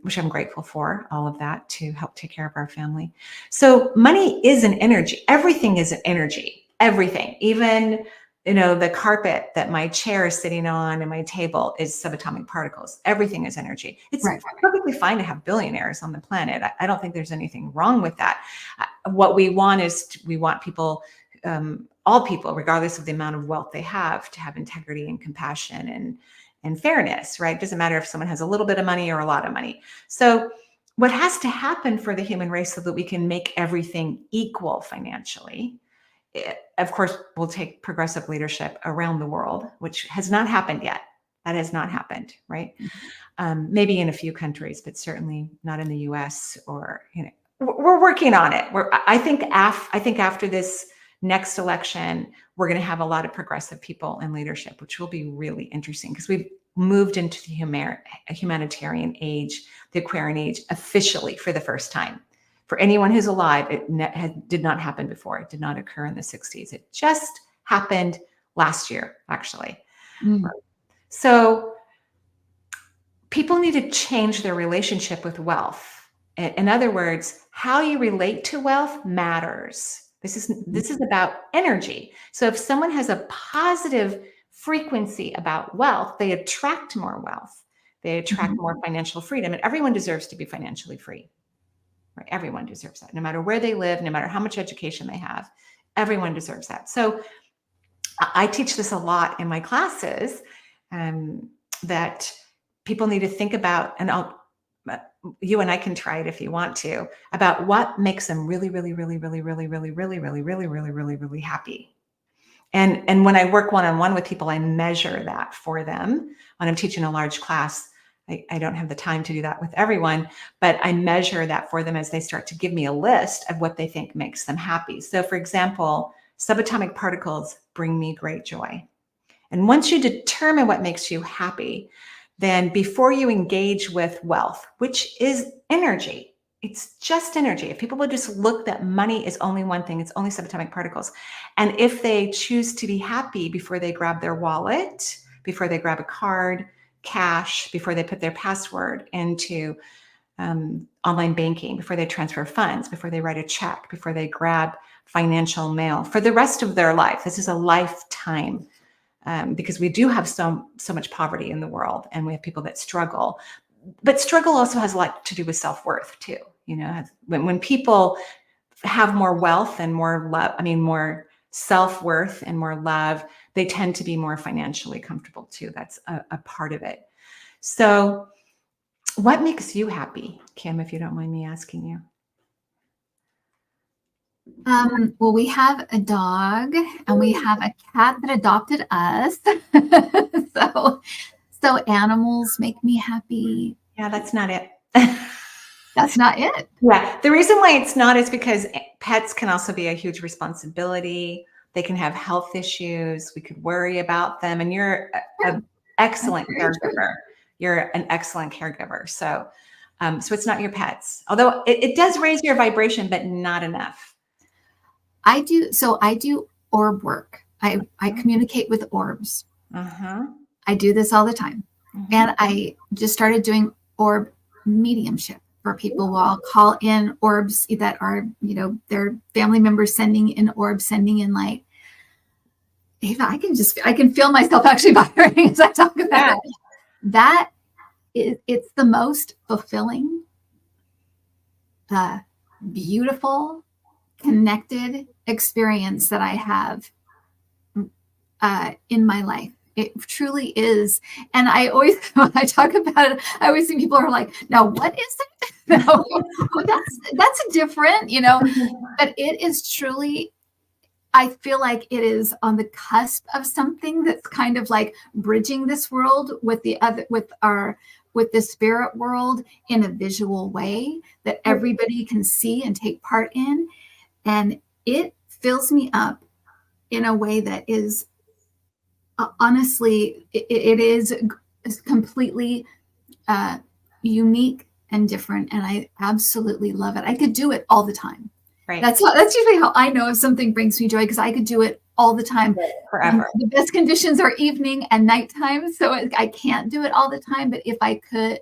which I'm grateful for, all of that to help take care of our family. So money is an energy. Everything is an energy. Everything, even the carpet that my chair is sitting on and my table is subatomic particles. Everything is energy. It's perfectly fine to have billionaires on the planet. I don't think there's anything wrong with that. What we want is we want people, all people, regardless of the amount of wealth they have, to have integrity and compassion and fairness, right? It doesn't matter if someone has a little bit of money or a lot of money. So what has to happen for the human race so that we can make everything equal financially, of course, we'll take progressive leadership around the world, which has not happened yet. That has not happened, right? Maybe in a few countries, but certainly not in the U.S. or we're working on it. I think after this next election, we're going to have a lot of progressive people in leadership, which will be really interesting because we've moved into the humanitarian age, the Aquarian age, officially for the first time. For anyone who's alive, it did not happen before. It did not occur in the 60s. It just happened last year, actually. So people need to change their relationship with wealth. In other words, how you relate to wealth matters. This is about energy. So if someone has a positive frequency about wealth, they attract more wealth. They attract more financial freedom, and everyone deserves to be financially free. Right? Everyone deserves that, no matter where they live, no matter how much education they have. Everyone deserves that. So I teach this a lot in my classes, that people need to think about, and you and I can try it if you want to, about what makes them really, really, really, really, really, really, really, really, really, really, really, really happy. And when I work one-on-one with people, I measure that for them. When I'm teaching a large class, I don't have the time to do that with everyone, but I measure that for them as they start to give me a list of what they think makes them happy. So for example, subatomic particles bring me great joy. And once you determine what makes you happy, then before you engage with wealth, which is energy, it's just energy. If people would just look that money is only one thing, it's only subatomic particles. And if they choose to be happy before they grab their wallet, before they grab a card, cash, before they put their password into online banking, before they transfer funds, before they write a check, before they grab financial mail for the rest of their life. This is a lifetime because we do have so much poverty in the world, and we have people that struggle. But struggle also has a lot to do with self-worth too. When people have more wealth and more love, more self-worth and more love, they tend to be more financially comfortable too. That's a part of it. So what makes you happy, Kim, if you don't mind me asking you? Well, we have a dog and we have a cat that adopted us. So animals make me happy. Yeah, that's not it. That's not it. Yeah, the reason why it's not is because pets can also be a huge responsibility. They can have health issues. We could worry about them, and you're an excellent caregiver. You're an excellent caregiver. So it's not your pets, although it does raise your vibration, but not enough. I do orb work. I communicate with orbs. I do this all the time. And I just started doing orb mediumship for people who I'll call in orbs that are, their family members sending in orbs, sending in light. I can feel myself actually vibrating as I talk about it. It's the most fulfilling, beautiful, connected experience that I have in my life. It truly is. And I always, when I talk about it, I always think people are like, now what is it? No, that's different, but it is truly, I feel like it is on the cusp of something that's kind of like bridging this world with the spirit world in a visual way that everybody can see and take part in. And it fills me up in a way that is honestly, it is completely unique and different, and I absolutely love it. I could do it all the time. Right. That's usually how I know if something brings me joy, because I could do it all the time. Forever. The best conditions are evening and nighttime, so I can't do it all the time. But if I could,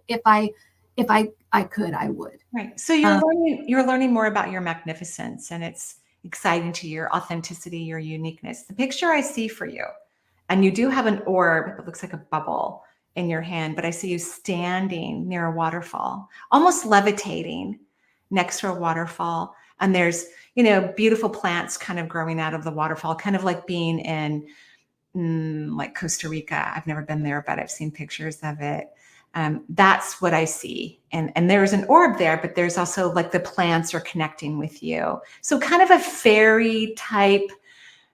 I would. Right. So you're learning more about your magnificence, and it's exciting to your authenticity, your uniqueness. The picture I see for you, and you do have an orb that looks like a bubble in your hand, but I see you standing near a waterfall, almost levitating next to a waterfall. And there's, beautiful plants kind of growing out of the waterfall, kind of like being in like Costa Rica. I've never been there, but I've seen pictures of it. That's what I see. And there's an orb there, but there's also like the plants are connecting with you. So kind of a fairy type,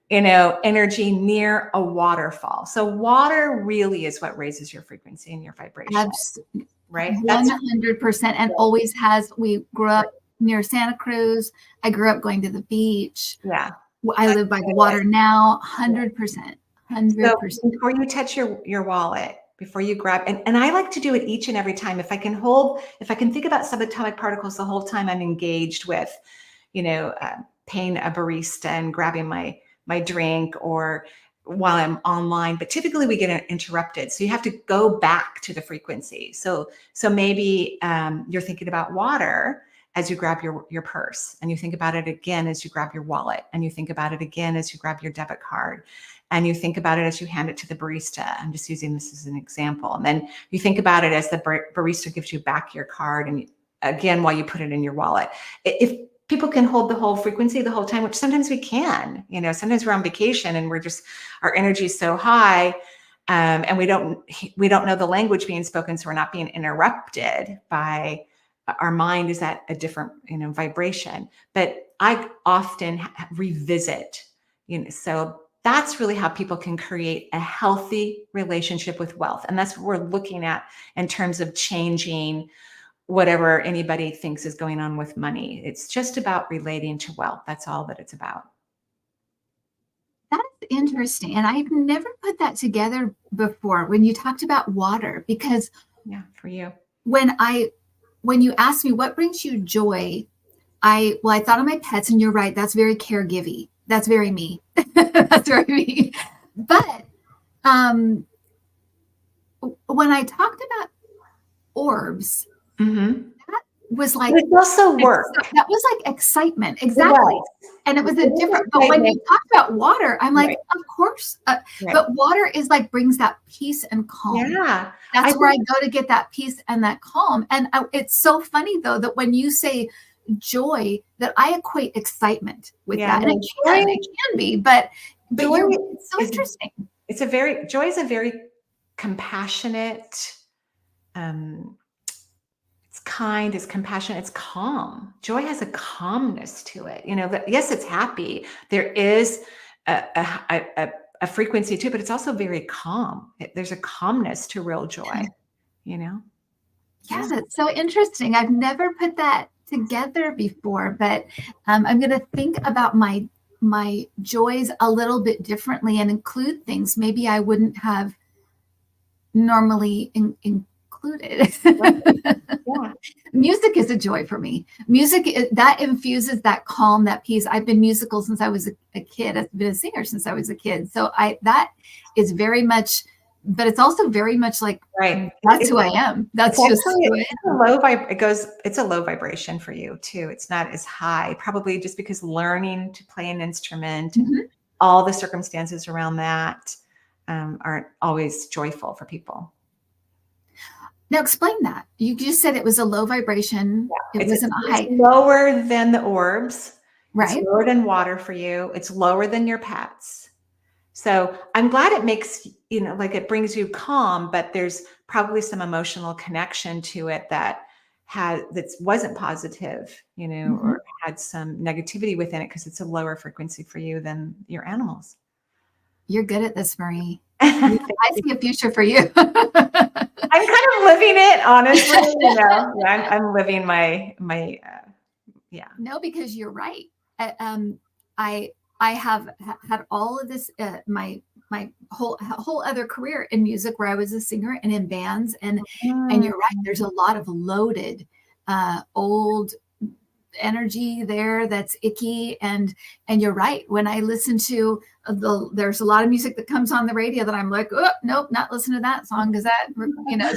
energy near a waterfall. So water really is what raises your frequency and your vibration. Absolutely. Right? 100%. And always has. We grew up near Santa Cruz. I grew up going to the beach. Yeah. I live by the water now. 100%. 100%. So before you touch your wallet, before you grab, and I like to do it each and every time. If I can think about subatomic particles the whole time I'm engaged with, paying a barista and grabbing my drink, or while I'm online, but typically we get interrupted. So you have to go back to the frequency. So maybe you're thinking about water as you grab your purse, and you think about it again as you grab your wallet, and you think about it again as you grab your debit card, and you think about it as you hand it to the barista. I'm just using this as an example. And then you think about it as the barista gives you back your card, and again, while you put it in your wallet. If people can hold the whole frequency the whole time, which sometimes we can, sometimes we're on vacation and our energy is so high, and we don't know the language being spoken. So we're not being interrupted by, our mind is at a different, vibration. But I often revisit, so that's really how people can create a healthy relationship with wealth. And that's what we're looking at in terms of changing whatever anybody thinks is going on with money. It's just about relating to wealth. That's all that it's about. That's interesting. And I've never put that together before when you talked about water, because for you, when you asked me what brings you joy, I thought of my pets, and you're right. That's very caregiving. That's very me. That's very me. But when I talked about orbs, was like, But it's also work. that was like excitement. It Exactly. was. And it was a It was different, but when you excitement. talk about water, I'm like, Right. of course. Right. But water is like, brings that peace and calm. Yeah. I That's where I think, go to get that peace and that calm. And it's so funny though, that when you say joy, that I equate excitement with yeah, that. And no, joy, it can be, but joy it's so is, interesting. joy is a very compassionate, um, it's kind, it's compassionate, it's calm. Joy has a calmness to it. Yes, it's happy. There is a frequency too, but it's also very calm. There's a calmness to real joy, you know? Yeah, Yeah. that's so interesting. I've never put that together before, but I'm going to think about my joys a little bit differently and include things maybe I wouldn't have normally included. Yeah. Music is a joy for me. Music that infuses that calm, that peace. I've been musical since I was a kid. I've been a singer since I was a kid. So that is very much, but it's also very much like, Right. that's who I am. That's just who I am. It's a low vibration for you too. It's not as high, probably just because learning to play an instrument and Mhm. all the circumstances around that aren't always joyful for people. Now explain that. You just said it was a low vibration. It wasn't a It's high, lower than the orbs. It's right? lower than water for you. It's lower than your pets. So I'm glad it makes, like it brings you calm, but there's probably some emotional connection to it that wasn't positive, Mhm. or had some negativity within it because it's a lower frequency for you than your animals. You're good at this, Marie. Thank I you. see a future for you. I'm kind of living it, honestly. Yeah, I'm living my yeah. No, because you're right. I I have had all of this my whole other career in music where I was a singer and in bands, and Mm, you're right. There's a lot of loaded old energy there that's icky, and you're right. When I listen to there's a lot of music that comes on the radio that I'm like, oh nope, not listen to that song because that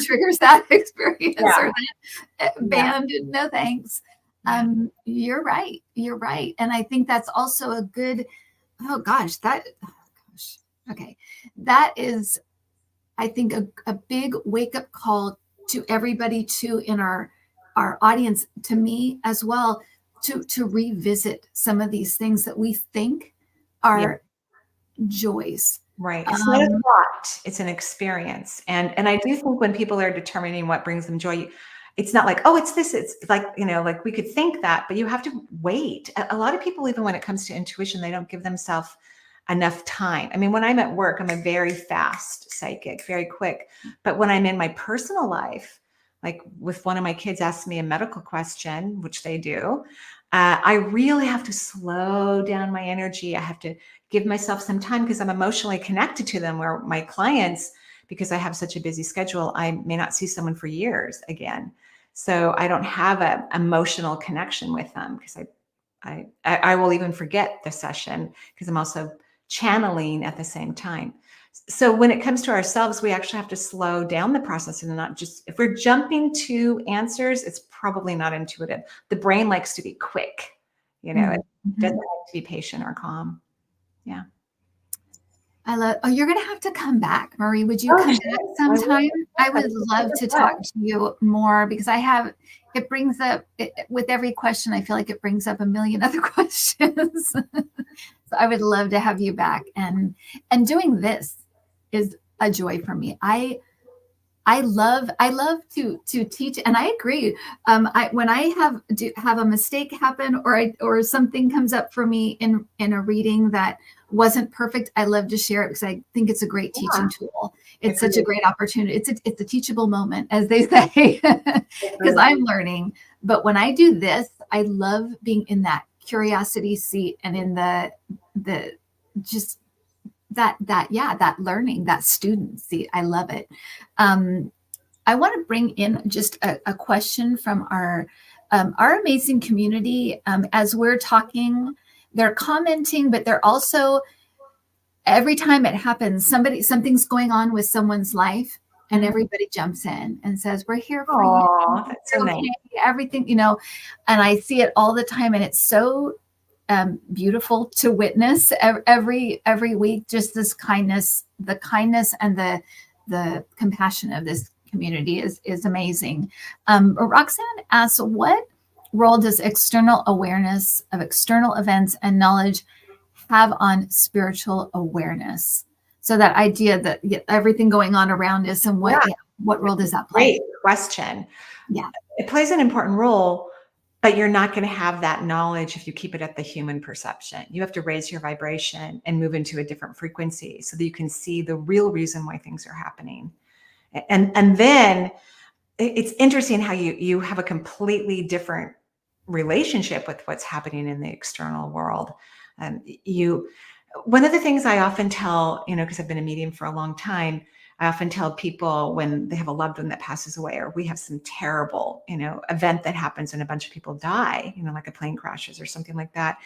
triggers that experience, yeah, or that yeah, band. No thanks. yeah, You're right. You're right. And I think that's also a good, oh gosh, okay. That is, I think, a big wake up call to everybody too in our audience, to me as well, to revisit some of these things that we think yeah. are joys. Right. It's not a Um, thought, it's an experience. And I do think when people are determining what brings them joy, it's not like, oh, it's this. It's like, like we could think that, but you have to wait. A lot of people, even when it comes to intuition, they don't give themselves enough time. I mean, when I'm at work, I'm a very fast psychic, very quick. But when I'm in my personal life, like with one of my kids asks me a medical question, which they do, I really have to slow down my energy. I have to give myself some time because I'm emotionally connected to them. Where my clients, because I have such a busy schedule, I may not see someone for years again. So I don't have an emotional connection with them because I will even forget the session because I'm also channeling at the same time. So when it comes to ourselves, we actually have to slow down the process and not just, if we're jumping to answers, it's probably not intuitive. The brain likes to be quick, it doesn't like to be patient or calm. Yeah. you're going to have to come back, Marie. Would you Oh, come back sure. I sometime? will. I I would think love it's to fun. talk to you more because it brings up, with every question, I feel like it brings up a million other questions. So I would love to have you back. And doing this is a joy for me. I love to teach, and I agree. When I have a mistake happen, or something comes up for me in a reading that wasn't perfect, I love to share it because I think it's a great teaching Yeah. tool. It's such a Agreed. great opportunity. It's a teachable moment, as they say, because Agreed. I'm learning. But when I do this, I love being in that curiosity seat and in the just that learning, that student seat. I love it. um, I want to bring in just a question from our amazing community. As we're talking, they're commenting, but they're also, every time it happens, something's going on with someone's life, and everybody jumps in and says, we're here for you. Oh, that's so You're nice. okay. Everything, and I see it all the time. And it's so beautiful to witness every week, just this kindness, the kindness and the compassion of this community is amazing. Roxanne asks, what role does external awareness of external events and knowledge have on spiritual awareness? So that idea that everything going on around us, and what role does that play? Great question. Yeah. It plays an important role, but you're not going to have that knowledge if you keep it at the human perception. You have to raise your vibration and move into a different frequency so that you can see the real reason why things are happening. And then it's interesting how you have a completely different relationship with what's happening in the external world. One of the things I often tell, because I've been a medium for a long time, I often tell people when they have a loved one that passes away, or we have some terrible, event that happens and a bunch of people die, like a plane crashes or something like that.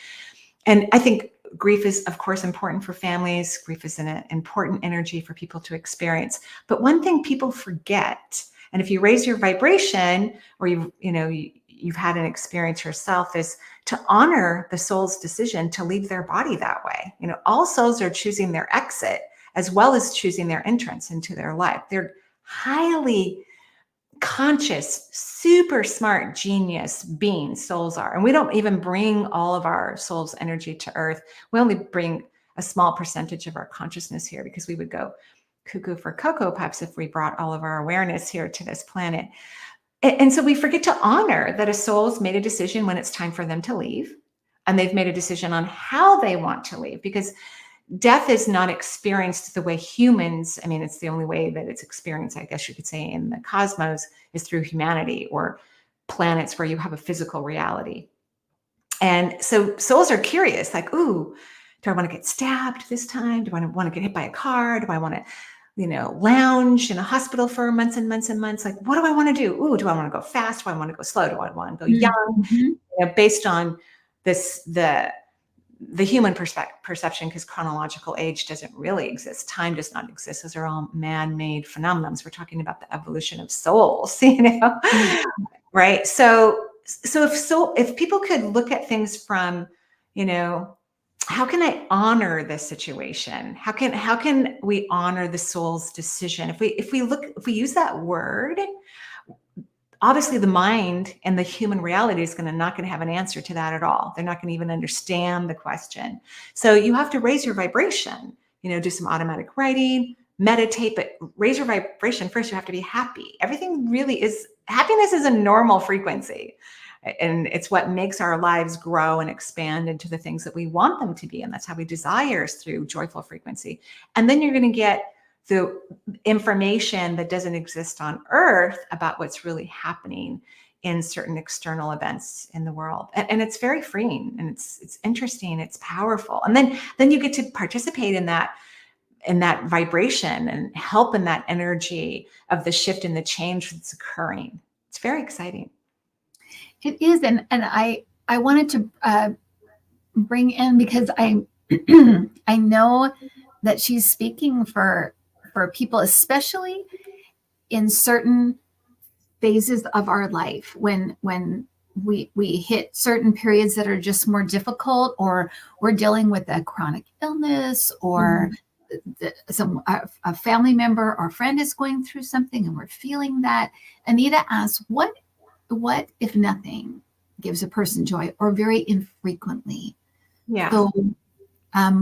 And I think grief is, of course, important for families. Grief is an important energy for people to experience. But one thing people forget, and if you raise your vibration, or you've had an experience yourself, is to honor the soul's decision to leave their body that way. All souls are choosing their exit as well as choosing their entrance into their life. They're highly conscious, super smart, genius beings, souls are. And we don't even bring all of our soul's energy to earth. We only bring a small percentage of our consciousness here, because we would go cuckoo for Cocoa Puffs if we brought all of our awareness here to this planet. And so we forget to honor that a soul's made a decision when it's time for them to leave. And they've made a decision on how they want to leave, because death is not experienced the way humans, it's the only way that it's experienced, I guess you could say, in the cosmos, is through humanity or planets where you have a physical reality. And so souls are curious, like, ooh, do I want to get stabbed this time? Do I want to get hit by a car? Do I want to, lounge in a hospital for months and months and months? Like, what do I want to do? Ooh, do I want to go fast? Do I want to go slow? Do I want to go young? Mm-hmm. Based on the human perception, because chronological age doesn't really exist. Time does not exist. Those are all man-made phenomena. We're talking about the evolution of souls, right? So if people could look at things from, how can I honor this situation? How can we honor the soul's decision? If we use that word, obviously the mind and the human reality is not going to have an answer to that at all. They're not going to even understand the question. So you have to raise your vibration, do some automatic writing, meditate, but raise your vibration. First, you have to be happy. Happiness is a normal frequency. And it's what makes our lives grow and expand into the things that we want them to be. And that's how we desire, is through joyful frequency. And then you're going to get the information that doesn't exist on earth about what's really happening in certain external events in the world. And it's very freeing, and it's interesting, it's powerful. And then you get to participate in that vibration and help in that energy of the shift and the change that's occurring. It's very exciting. It is. And I wanted to bring in, because I I know that she's speaking for people, especially in certain phases of our life, when we hit certain periods that are just more difficult, or we're dealing with a chronic illness, or a family member or friend is going through something and we're feeling that. Anita asks, what if nothing gives a person joy, or very infrequently? Yeah. So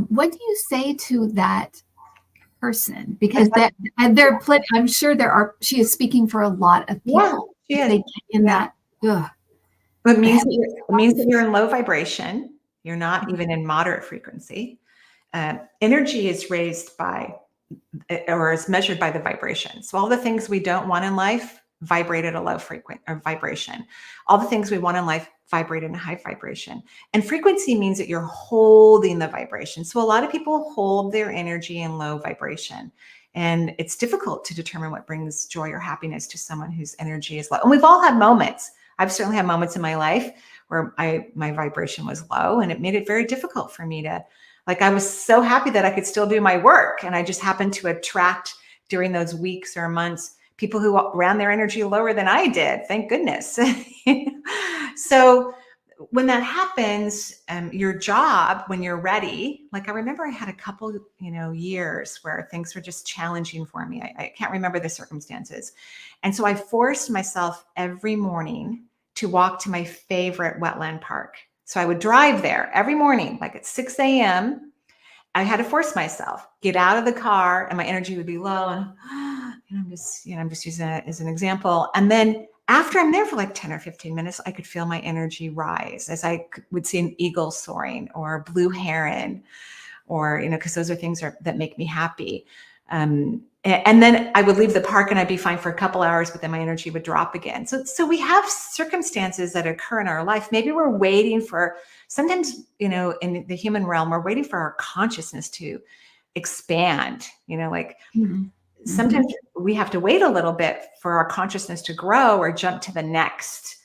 what do you say to that person? Because I'm sure she is speaking for a lot of people. Yeah, they get in that. Ugh. It means that you're in low vibration. You're not even in moderate frequency. Energy is raised by, or is measured by, the vibration. So all the things we don't want in life vibrate at a low vibration. All the things we want in life vibrate in a high vibration. And frequency means that you're holding the vibration. So a lot of people hold their energy in low vibration. And it's difficult to determine what brings joy or happiness to someone whose energy is low. And we've all had moments. I've certainly had moments in my life where my vibration was low, and it made it very difficult for me to, I was so happy that I could still do my work, and I just happened to attract during those weeks or months people who ran their energy lower than I did. Thank goodness. So when that happens, your job, when you're ready, like I remember I had a couple, years where things were just challenging for me. I can't remember the circumstances. And so I forced myself every morning to walk to my favorite wetland park. So I would drive there every morning, like at 6 a.m. I had to force myself, get out of the car, and my energy would be low. And I'm just using it as an example. And then after I'm there for like 10 or 15 minutes, I could feel my energy rise as I would see an eagle soaring or a blue heron, or, because those are things that make me happy. And then I would leave the park and I'd be fine for a couple hours, but then my energy would drop again. So we have circumstances that occur in our life. Maybe we're waiting for, sometimes, in the human realm, we're waiting for our consciousness to expand, like sometimes we have to wait a little bit for our consciousness to grow or jump to the next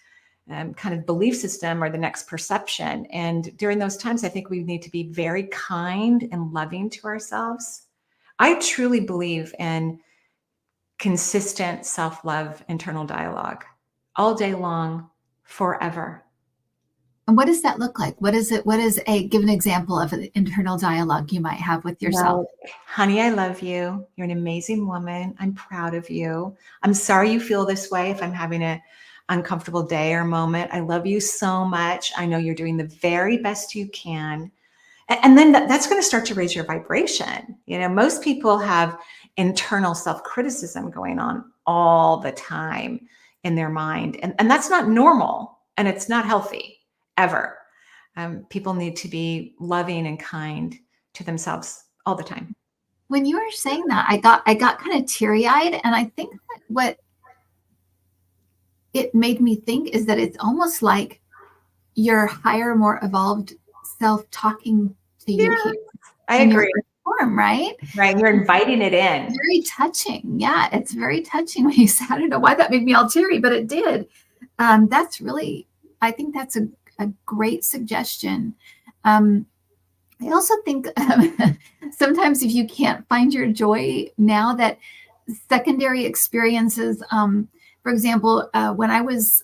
kind of belief system or the next perception. And during those times, I think we need to be very kind and loving to ourselves. I truly believe in consistent self-love, internal dialogue all day long, forever. And what does that look like? What is it? Give an example of an internal dialogue you might have with yourself. Well, honey, I love you. You're an amazing woman. I'm proud of you. I'm sorry you feel this way if I'm having an uncomfortable day or moment. I love you so much. I know you're doing the very best you can. And then that's going to start to raise your vibration. Most people have internal self-criticism going on all the time in their mind. And that's not normal, and it's not healthy ever. People need to be loving and kind to themselves all the time. When you were saying that, I got kind of teary-eyed, and I think that what it made me think is that it's almost like your higher, more evolved self talking to you here. I agree. Form, right? Right. You're inviting it in. Very touching. Yeah, it's very touching when you said, I don't know why that made me all teary, but it did. That's really, I think that's a great suggestion. I also think sometimes if you can't find your joy now, that secondary experiences, for example, when I was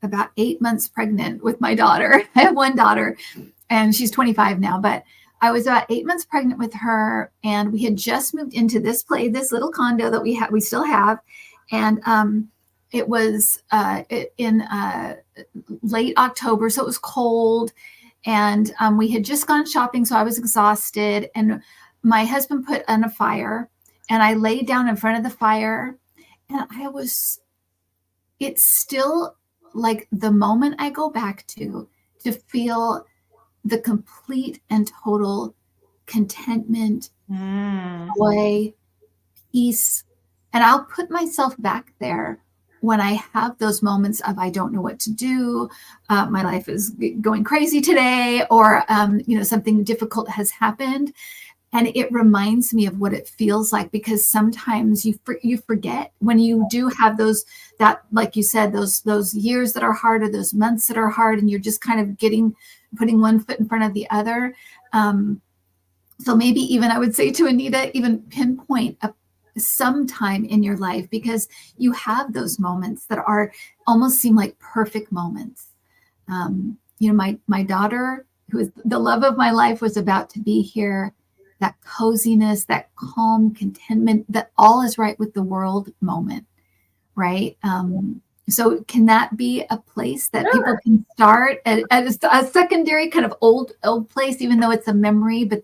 about 8 months pregnant with my daughter. I have one daughter and she's 25 now, but I was about 8 months pregnant with her, and we had just moved into this little condo that we still have. And it was in late October, so it was cold. And we had just gone shopping, so I was exhausted. And my husband put on a fire, and I laid down in front of the fire, and it's still like the moment I go back to feel the complete and total contentment, joy, peace. And I'll put myself back there when I have those moments of, I don't know what to do. My life is going crazy today, or, something difficult has happened. And it reminds me of what it feels like, because sometimes you forget when you do have that, like you said, those years that are hard, or those months that are hard, and you're just kind of putting one foot in front of the other. So maybe even I would say to Anita, even pinpoint some time in your life, because you have those moments that almost seem like perfect moments. My daughter, who is the love of my life, was about to be here. That coziness, that calm contentment, that all is right with the world moment, right? So can that be a place that people can start at a secondary kind of old place, even though it's a memory, but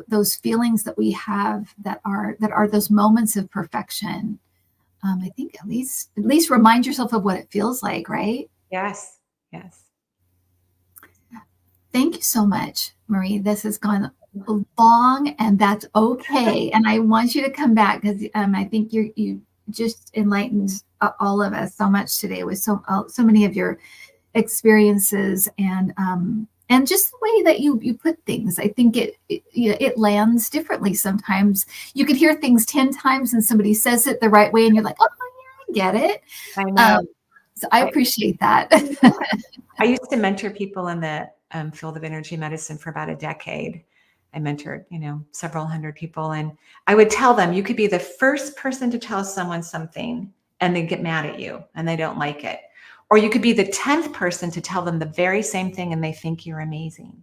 those feelings that we have that are those moments of perfection. I think at least remind yourself of what it feels like, right? Yes. Yes. Thank you so much, Marie. This has gone long, and that's okay. And I want you to come back, because I think you just enlightened all of us so much today with so many of your experiences, and just the way that you put things. I think it lands differently sometimes. You could hear things 10 times and somebody says it the right way, and you're like, oh yeah, I get it. I know. So I appreciate that. I used to mentor people in the field of energy medicine for about a decade. I mentored, several hundred people. And I would tell them, you could be the first person to tell someone something and they get mad at you and they don't like it. Or you could be the 10th person to tell them the very same thing and they think you're amazing.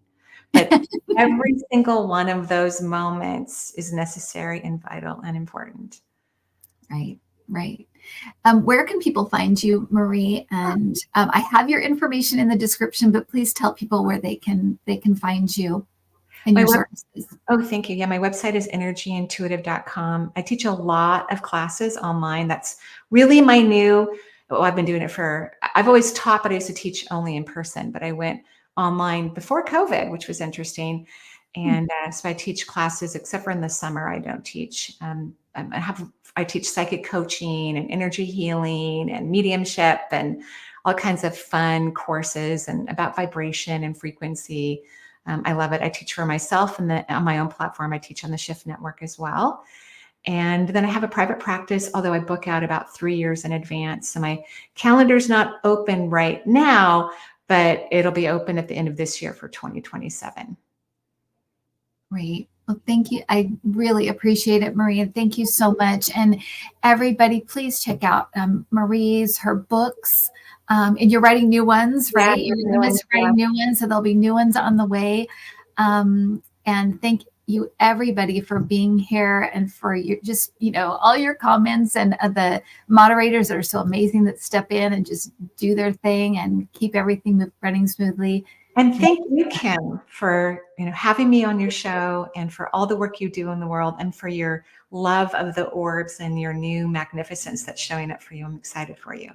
But every single one of those moments is necessary and vital and important. Right, right. Where can people find you, Marie? And I have your information in the description, but please tell people where they can find you and My your web- services. oh, thank you. Yeah, my website is energyintuitive.com. I teach a lot of classes online. That's really my new, I've been doing it I've always taught, but I used to teach only in person, but I went online before COVID, which was interesting. And so I teach classes, except for in the summer, I don't teach. I teach psychic coaching and energy healing and mediumship and all kinds of fun courses and about vibration and frequency. I love it. I teach for myself and on my own platform. I teach on the Shift Network as well. And then I have a private practice, although I book out about 3 years in advance. So my calendar's not open right now, but it'll be open at the end of this year for 2027. Great. Well, thank you. I really appreciate it, Marie. And thank you so much. And everybody, please check out her books. And you're writing new ones, right? Yeah, You're writing new ones, so there'll be new ones on the way. And thank you, everybody, for being here and for your all your comments and the moderators that are so amazing that step in and just do their thing and keep everything running smoothly. And thank you, Kim, for having me on your show and for all the work you do in the world and for your love of the orbs and your new magnificence that's showing up for you. I'm excited for you.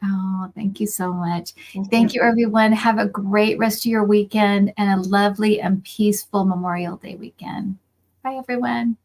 Oh, thank you so much. Thank you, everyone. Have a great rest of your weekend and a lovely and peaceful Memorial Day weekend. Bye, everyone.